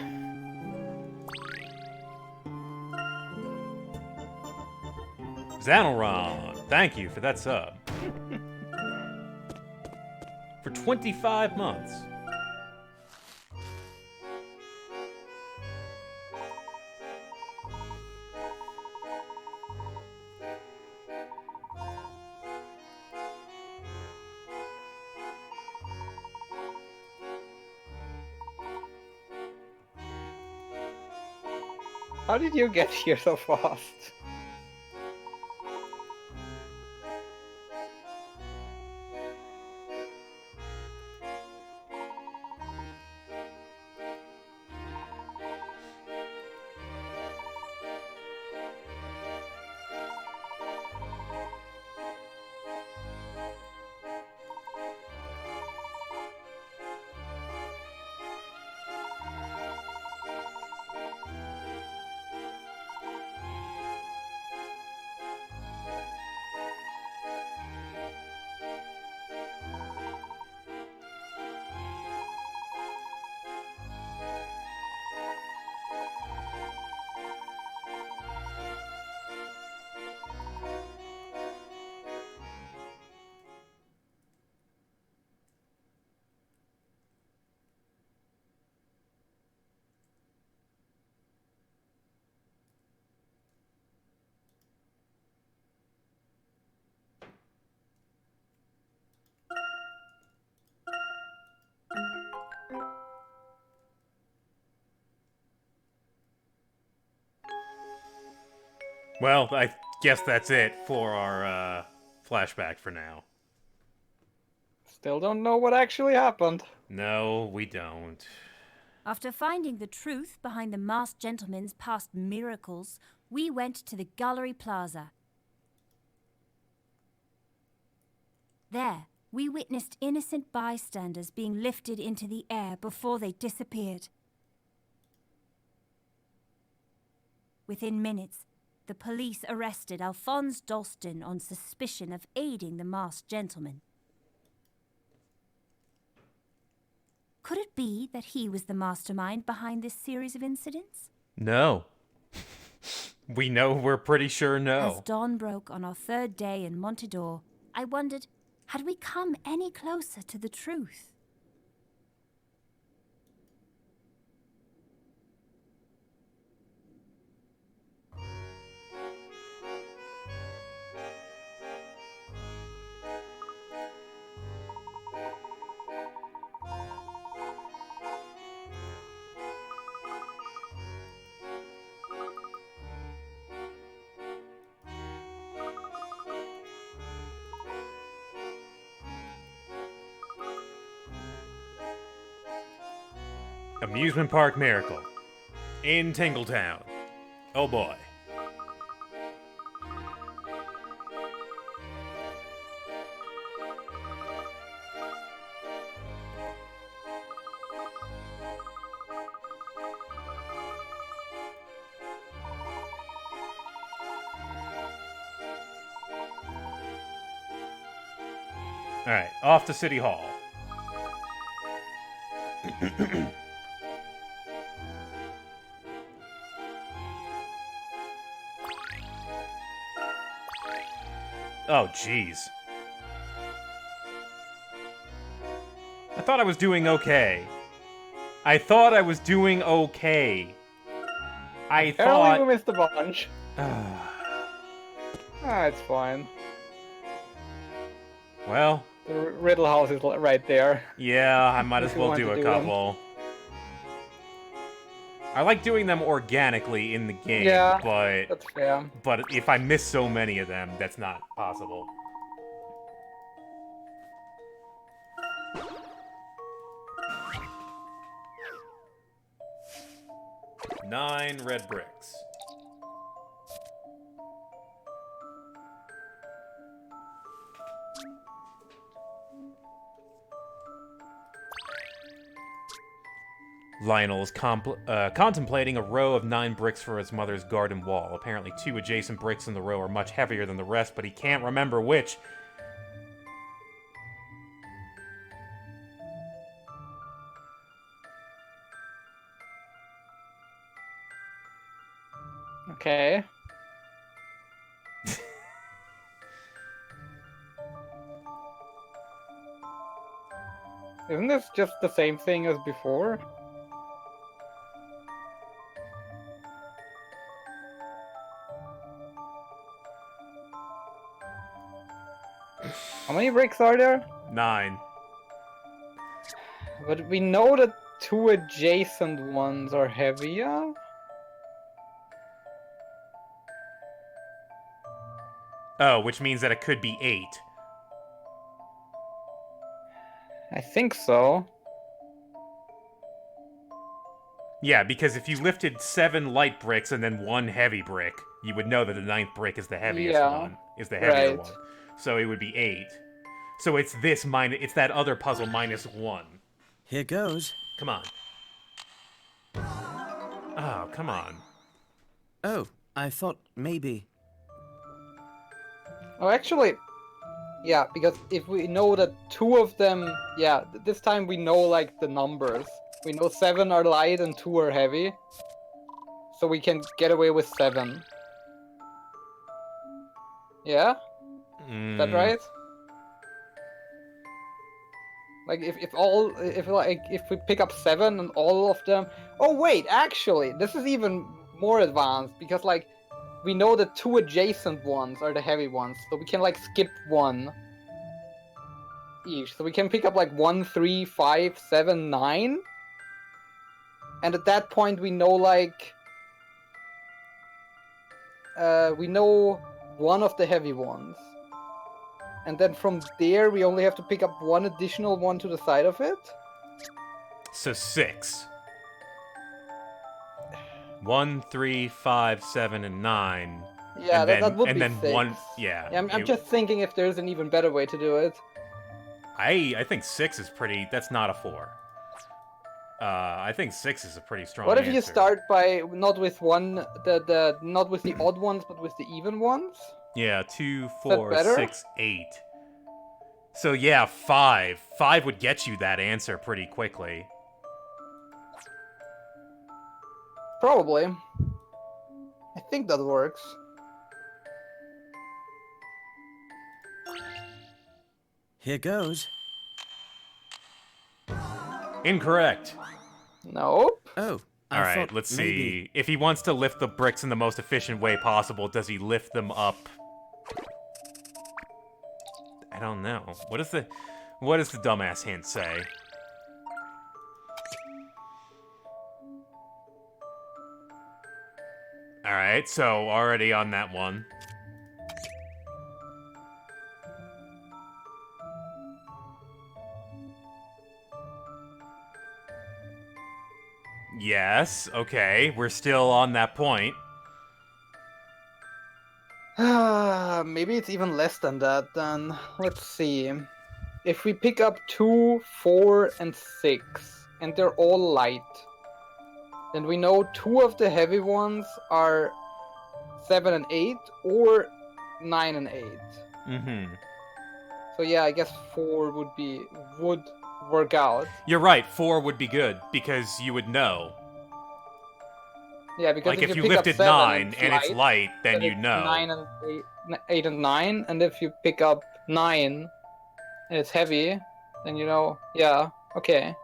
A: Xanilron, thank you for that sub. For 25 months.
B: How did you get here so fast?
A: Well, I guess that's it for our flashback for now.
B: Still don't know what actually happened.
A: No, we don't.
K: After finding the truth behind the masked gentleman's past miracles, we went to the Gallery Plaza. There, We witnessed innocent bystanders being lifted into the air before they disappeared. Within minutes, the police arrested Alphonse Dalston on suspicion of aiding the masked gentleman. Could it be that he was the mastermind behind this series of incidents?
A: No. We're pretty sure no.
K: As dawn broke on our third day in Montador, I wondered, had we come any closer to the truth?
A: Amusement Park Miracle. In Tingletown. Oh boy. Alright, off to City Hall. Oh, jeez. I thought I was doing okay.
B: Apparently we missed a bunch. It's fine.
A: Well...
B: The Riddle House is right there.
A: Yeah, I might as
B: If you
A: well
B: want
A: do
B: to
A: a
B: do
A: couple. I like doing them organically in the game,
B: Yeah,
A: but...
B: that's fair.
A: But if I miss so many of them, that's not possible. Nine red bricks. Lionel is contemplating a row of 9 bricks for his mother's garden wall. Apparently 2 adjacent bricks in the row are much heavier than the rest, but he can't remember which.
B: Okay. Isn't this just the same thing as before? How many bricks are there?
A: 9.
B: But we know that 2 adjacent ones are heavier.
A: Oh, which means that it could be 8.
B: I think so.
A: Yeah, because if you lifted 7 light bricks and then 1 heavy brick, you would know that the 9th brick is the heaviest one. Is the heavier one. So it would be 8. So it's this minus... It's that other puzzle minus 1.
F: Here goes.
A: Come on. Oh, come on.
F: Oh, I thought maybe...
B: Oh, actually... Yeah, because if we know that 2 of them... Yeah, this time we know, like, the numbers. We know 7 are light and 2 are heavy. So we can get away with 7. Yeah? Is that right? Like, if we pick up 7 and all of them... Oh, wait, actually, this is even more advanced, because, like, we know the 2 adjacent ones are the heavy ones, so we can, like, skip 1 each. So we can pick up, like, 1, 3, 5, 7, 9. And at that point, we know, like... we know one of the heavy ones. And then from there, we only have to pick up 1 additional one to the side of it?
A: So 6. 1, 3, 5, 7, and 9.
B: Yeah,
A: and then,
B: that would
A: and
B: be
A: then
B: 6.
A: 1, yeah.
B: I'm just thinking if there's an even better way to do it.
A: I think 6 is pretty... That's not a 4. I think 6 is a pretty strong
B: What if you
A: answer.
B: start by not with not with the odd ones, but with the even ones?
A: Yeah, 2,
B: Is that
A: 4,
B: better?
A: 6, 8. So yeah, 5. 5 would get you that answer pretty quickly.
B: Probably. I think that works.
F: Here goes.
A: Incorrect.
B: Nope.
F: Oh,
A: All right, let's see. If he wants to lift the bricks in the most efficient way possible, does he lift them up? I don't know. What does the dumbass hint say? All right, so already on that one. Yes, okay, we're still on that point.
B: Maybe it's even less than that then. Let's see. If we pick up 2, 4, and 6, and they're all light, then we know 2 of the heavy ones are 7 and 8, or 9 and 8.
A: Mm-hmm.
B: So yeah, I guess 4 would work out.
A: You're right, 4 would be good, because you would know.
B: Yeah, because
A: Like, if you
B: pick up
A: lifted
B: 7
A: 9 and it's light, then you
B: it's
A: know.
B: 9 and 8 and 9, and if you pick up 9 and it's heavy, then you know, yeah, okay.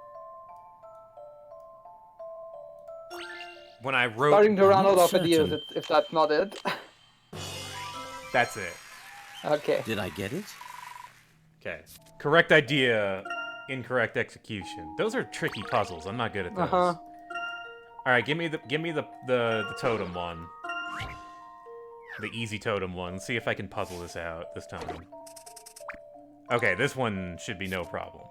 A: When I wrote...
B: Starting to run out of
F: certain.
B: ideas if that's not it.
A: That's it.
B: Okay.
F: Did I get it?
A: Okay. Correct idea, incorrect execution. Those are tricky puzzles. I'm not good at those.
B: Uh-huh.
A: All right, give me the totem one. The easy totem one. See if I can puzzle this out this time. Okay, this one should be no problem.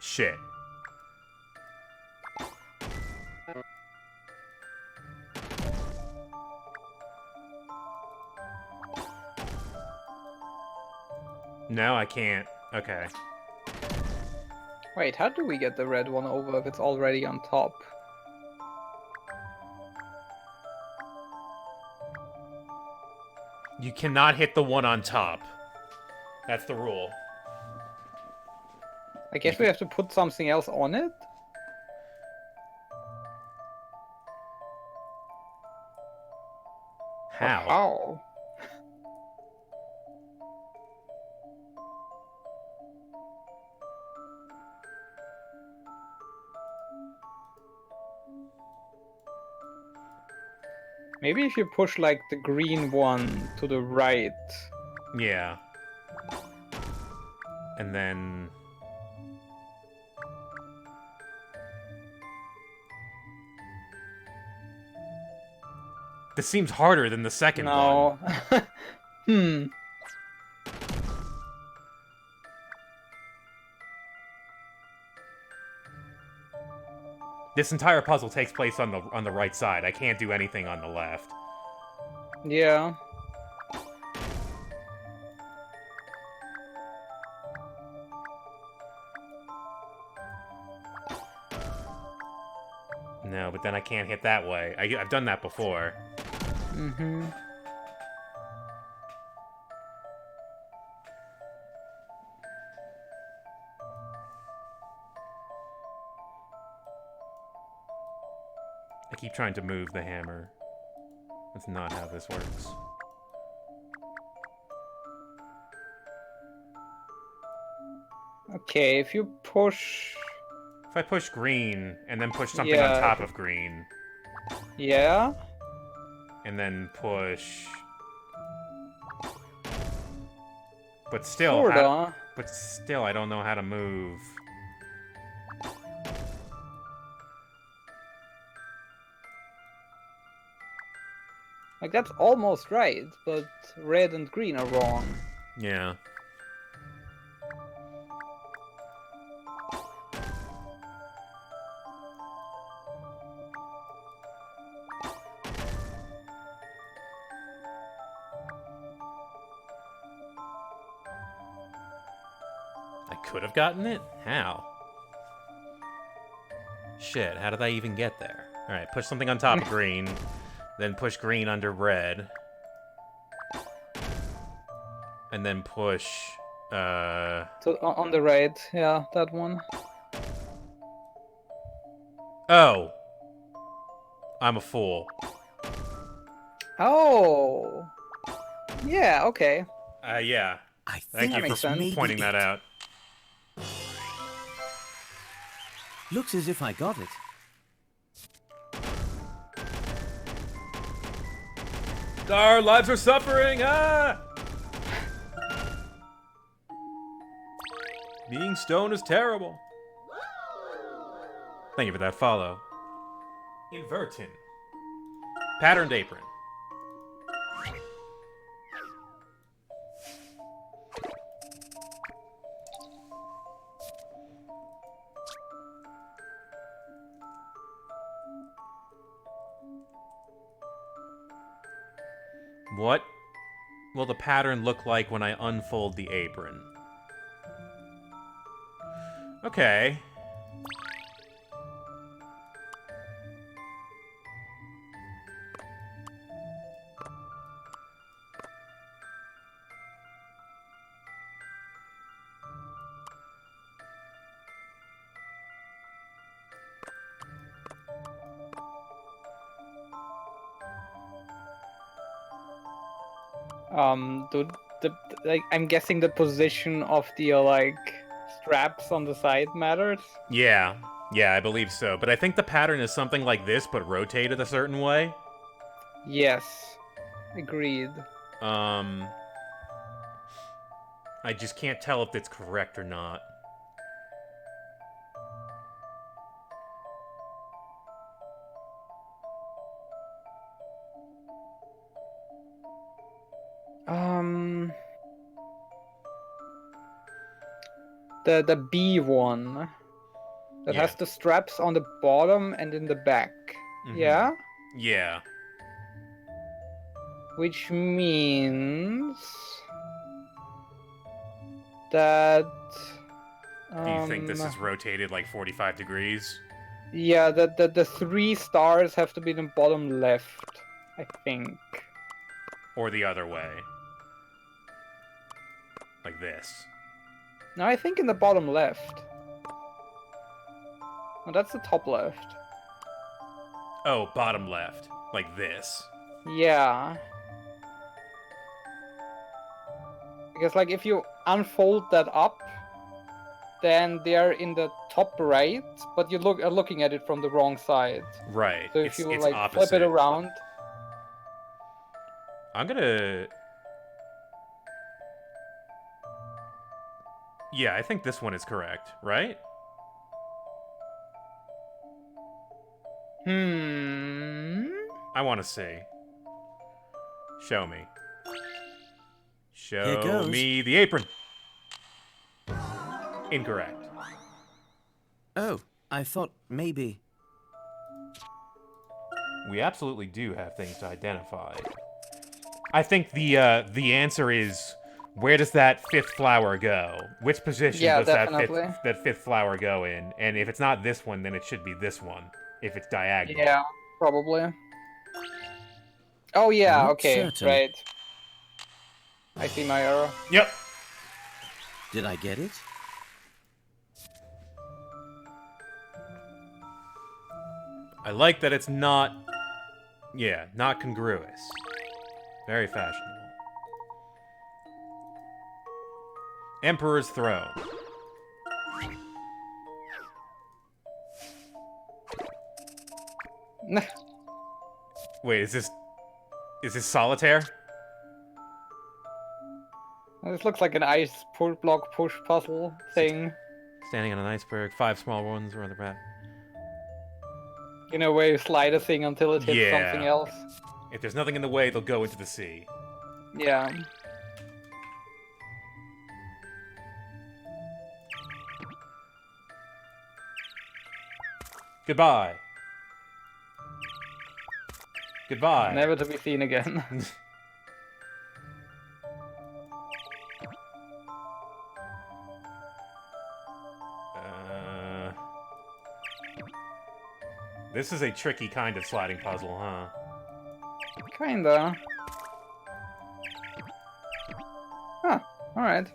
A: Shit. No, I can't. Okay.
B: Wait, how do we get the red one over if it's already on top?
A: You cannot hit the one on top. That's the rule.
B: I guess we have to put something else on it?
A: How?
B: How? Maybe if you push like the green one to the right.
A: Yeah. And then... This seems harder than the second one.
B: No. Hmm.
A: This entire puzzle takes place on the right side. I can't do anything on the left.
B: Yeah.
A: No, but then I can't hit that way. I've done that before.
B: Mm-hmm.
A: I keep trying to move the hammer. That's not how this works.
B: Okay, if you push...
A: If I push green, and then push something
B: Yeah.
A: on top of green,
B: Yeah?
A: and then push... But still,
B: Sorta.
A: but still, I don't know how to move.
B: Like, that's almost right, but red and green are wrong.
A: Yeah. I could have gotten it? How? Shit, how did I even get there? Alright, push something on top of green, then push green under red. And then push,
B: So on the right, yeah, that one.
A: Oh! I'm a fool.
B: Oh! Yeah, okay.
A: Yeah.
F: I
A: Thank
F: think
A: you
B: makes
A: for
B: sense.
A: pointing that out.
F: Looks as if I got it.
A: Our lives are suffering! Ah! Being stoned is terrible. Thank you for that follow. Invertin. Patterned apron. What will the pattern look like when I unfold the apron? Okay.
B: Like, I'm guessing the position of the like straps on the side matters.
A: Yeah. Yeah, I believe so. But I think the pattern is something like this, but rotated a certain way.
B: Yes, agreed.
A: I just can't tell if it's correct or not.
B: The B one that
A: Yeah.
B: has the straps on the bottom and in the back. Yeah?
A: Yeah.
B: Which means that
A: Do you think this is rotated like 45 degrees?
B: yeah, the 3 stars have to be in the bottom left, I think.
A: Or the other way? Like this.
B: No, I think in the bottom left. Oh, that's the top left.
A: Oh, bottom left. Like this.
B: Yeah. Because, like, if you unfold that up, then they're in the top right, but you are looking at it from the wrong side.
A: Right.
B: So if you
A: it's
B: like
A: opposite.
B: flip it around,
A: I'm gonna... Yeah, I think this one is correct, right? I want to see. Show me.
F: Here
A: Show
F: goes.
A: me the apron. Incorrect.
F: Oh, I thought maybe...
A: We absolutely do have things to identify. I think the answer is, where does that 5th flower go? Which position does
B: definitely.
A: that fifth flower go in? And if it's not this one, then it should be this one. If it's diagonal.
B: yeah, probably. Oh yeah,
F: Not
B: okay,
F: certain.
B: right. I see my error.
A: Yep.
F: Did I get it?
A: I like that it's not... Yeah, not congruous. Very fashionable. Emperor's Throne. Wait, is this solitaire?
B: This looks like an ice block push puzzle thing.
A: Standing on an iceberg, 5 small ones around the back.
B: You know, where you slide a thing until it hits
A: Yeah.
B: something else.
A: If there's nothing in the way, they'll go into the sea.
B: Yeah.
A: Goodbye. Goodbye.
B: Never to be seen again.
A: This is a tricky kind of sliding puzzle, huh?
B: Kinda. Huh, alright.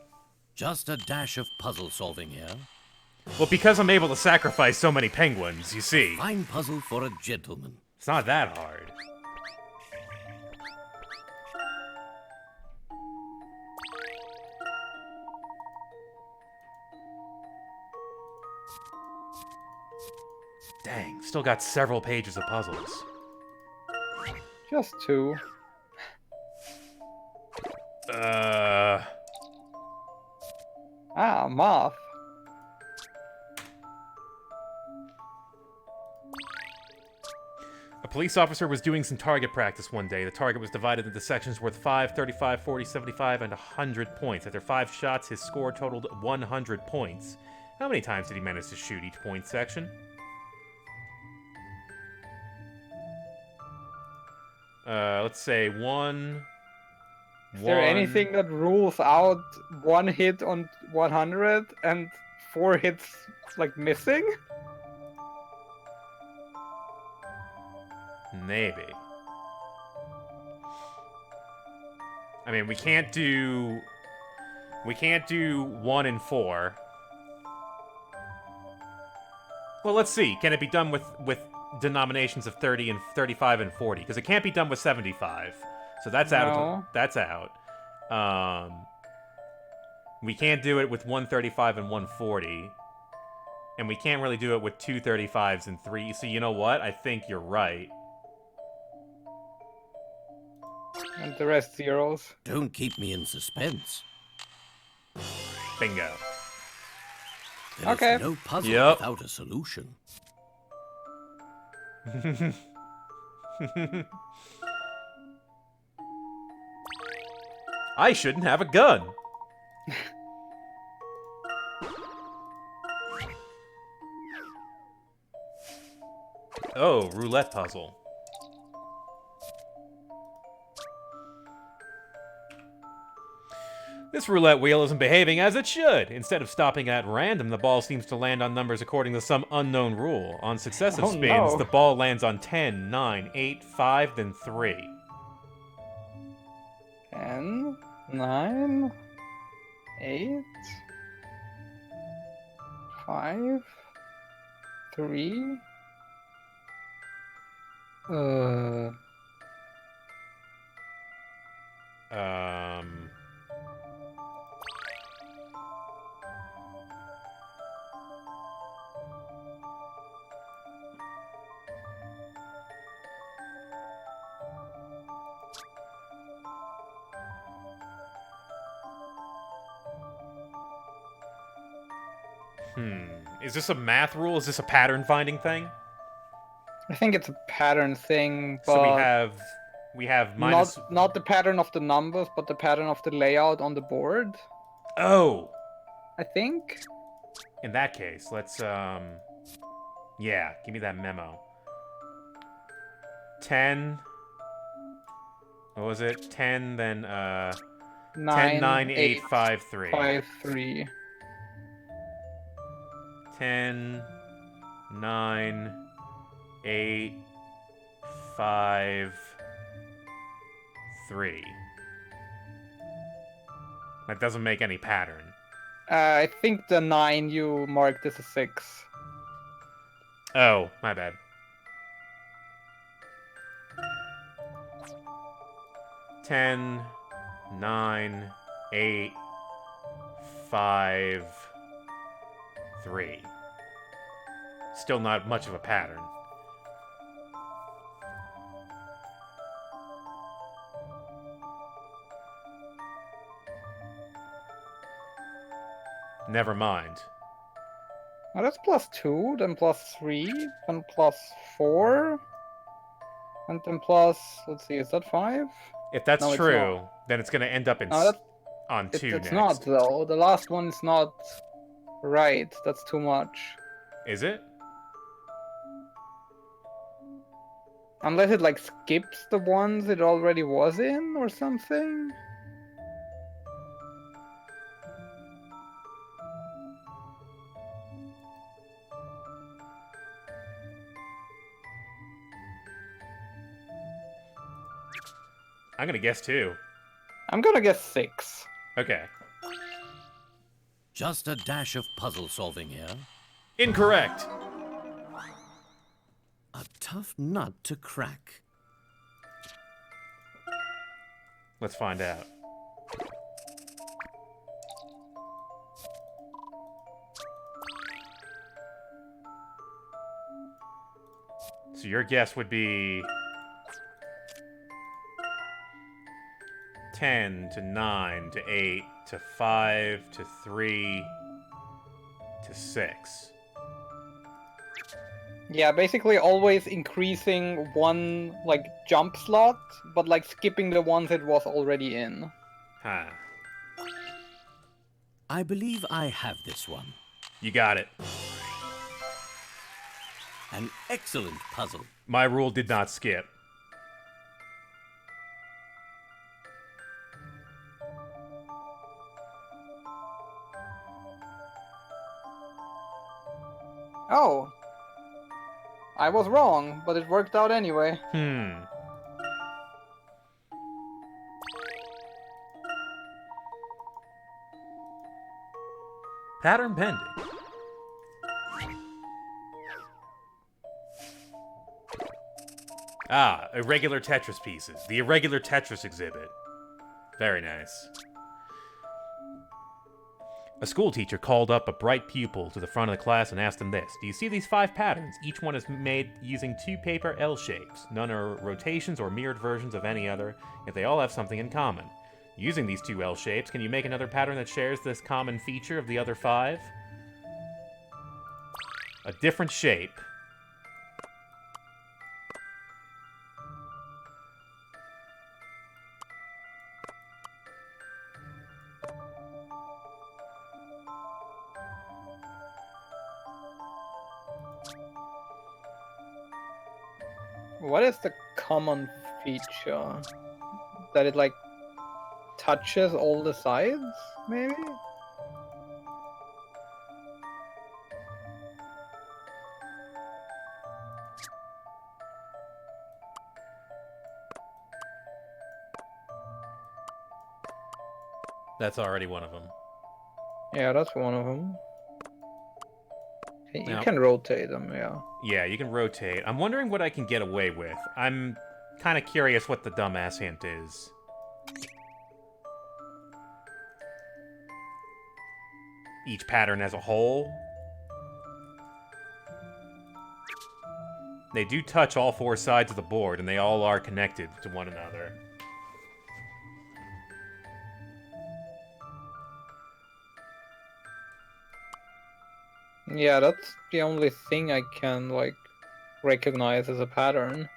F: Just a dash of puzzle solving here.
A: Well, because I'm able to sacrifice so many penguins, you see.
F: Fine puzzle for a gentleman.
A: It's not that hard. Dang, still got several pages of puzzles.
B: Just 2. Ah, moth.
A: A police officer was doing some target practice one day. The target was divided into sections worth 5, 35, 40, 75, and 100 points. After 5 shots, his score totaled 100 points. How many times did he manage to shoot each point section? Let's say 1...
B: Is there anything that rules out 1 hit on 100 and 4 hits, like, missing?
A: Maybe. I mean, we can't do 1 and 4. Well, let's see. Can it be done with denominations of 30 and 35 and 40? Because it can't be done with 75. So that's out. That's out. We can't do it with 135 and 140. And we can't really do it with 2 35s and 3. So you know what? I think you're right.
B: And the rest zeros.
F: Don't keep me in suspense.
A: Bingo.
F: There is no puzzle without a solution.
A: I shouldn't have a gun. Oh, roulette puzzle. This roulette wheel isn't behaving as it should. Instead of stopping at random, the ball seems to land on numbers according to some unknown rule. On successive spins, the ball lands on 10, 9, 8, 5, then 3.
B: 10, 9, 8, 5, 3.
A: Is this a math rule? Is this a pattern finding thing?
B: I think it's a pattern thing, but
A: so we have minus...
B: not the pattern of the numbers, but the pattern of the layout on the board.
A: Oh.
B: I think.
A: In that case, let's yeah, give me that memo. 10. What was it? 10 then
B: 9,
A: 10 9 8 5 3.
B: 5 3.
A: 10 9 8 5 3. That doesn't make any pattern.
B: I think the 9 you marked as a 6.
A: Oh, my bad. Ten, 9, 8, 5, 3. Still not much of a pattern. Never mind.
B: Well, that's +2, then +3, then +4. And then plus, let's see, is that 5?
A: If that's
B: No, it's
A: true,
B: not.
A: then it's going to end up in
B: No,
A: on 2
B: it's
A: next.
B: not, though. The last one is not right. That's too much.
A: Is it?
B: Unless it, like, skips the ones it already was in or something?
A: I'm going to guess 2.
B: I'm gonna guess 6.
A: Okay.
F: Just a dash of puzzle solving here.
A: Incorrect.
F: A tough nut to crack.
A: Let's find out. So your guess would be 10 to 9 to 8 to 5 to 3 to 6.
B: Yeah, basically always increasing one, like, jump slot, but, like, skipping the ones it was already in.
A: Huh.
F: I believe I have this one.
A: You got it.
F: An excellent puzzle.
A: My rule did not skip.
B: Oh. I was wrong, but it worked out anyway.
A: Pattern pending. Ah, irregular Tetris pieces. The irregular Tetris exhibit. Very nice. A school teacher called up a bright pupil to the front of the class and asked him this. Do you see these 5 patterns? Each one is made using 2 paper L shapes. None are rotations or mirrored versions of any other, yet they all have something in common. Using these 2 L shapes, can you make another pattern that shares this common feature of the other 5? A different shape.
B: What is the common feature? That it, like, touches all the sides, maybe?
A: That's already one of them.
B: Yeah, that's one of them. You
A: Now-
B: can rotate them, yeah.
A: Yeah, you can rotate. I'm wondering what I can get away with. I'm kind of curious what the dumbass hint is. Each pattern as a whole. They do touch all 4 sides of the board, and they all are connected to one another.
B: Yeah, that's the only thing I can, like, recognize as a pattern.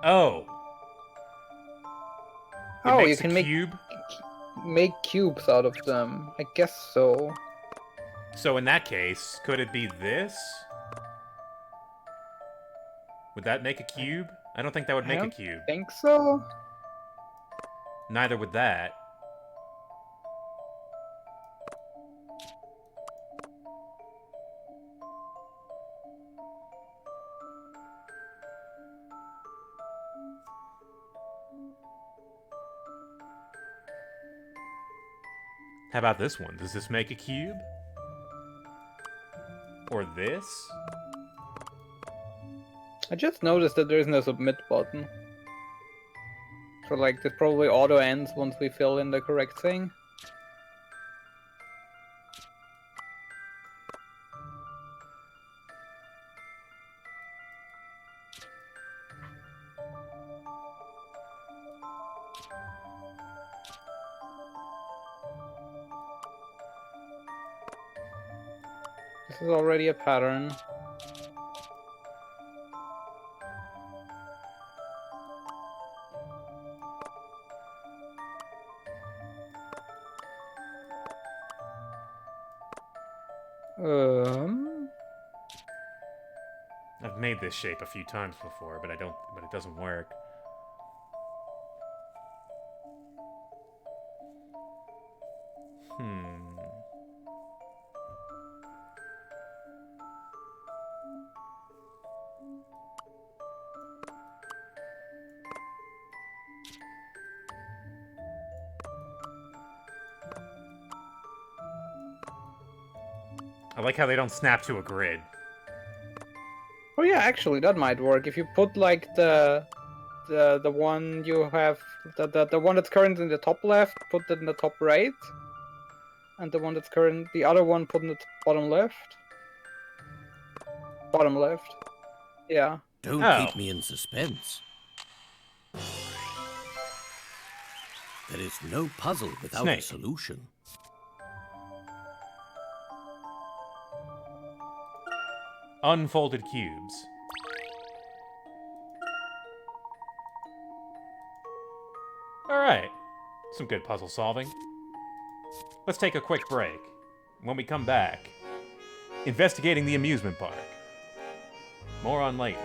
A: Oh. It
B: Oh,
A: makes
B: you can
A: a
B: make
A: cube?
B: make cubes out of them. I guess so.
A: So in that case, could it be this? Would that make a cube? I don't think that would make a cube.
B: I think so.
A: Neither would that. How about this one? Does this make a cube? Or this?
B: I just noticed that there isn't a submit button. So, like, this probably auto ends once we fill in the correct thing. This is already a pattern.
A: I've made this shape a few times before, but it doesn't work. I like how they don't snap to a grid.
B: Oh yeah, actually, that might work. If you put like the one you have, the one that's currently in the top left, put it in the top right, and the one that's the other one put in the bottom left. Bottom left. Yeah.
F: Don't keep me in suspense. There is no puzzle without a solution.
A: Unfolded cubes. Alright. Some good puzzle solving. Let's take a quick break. When we come back, investigating the amusement park. More on Layton.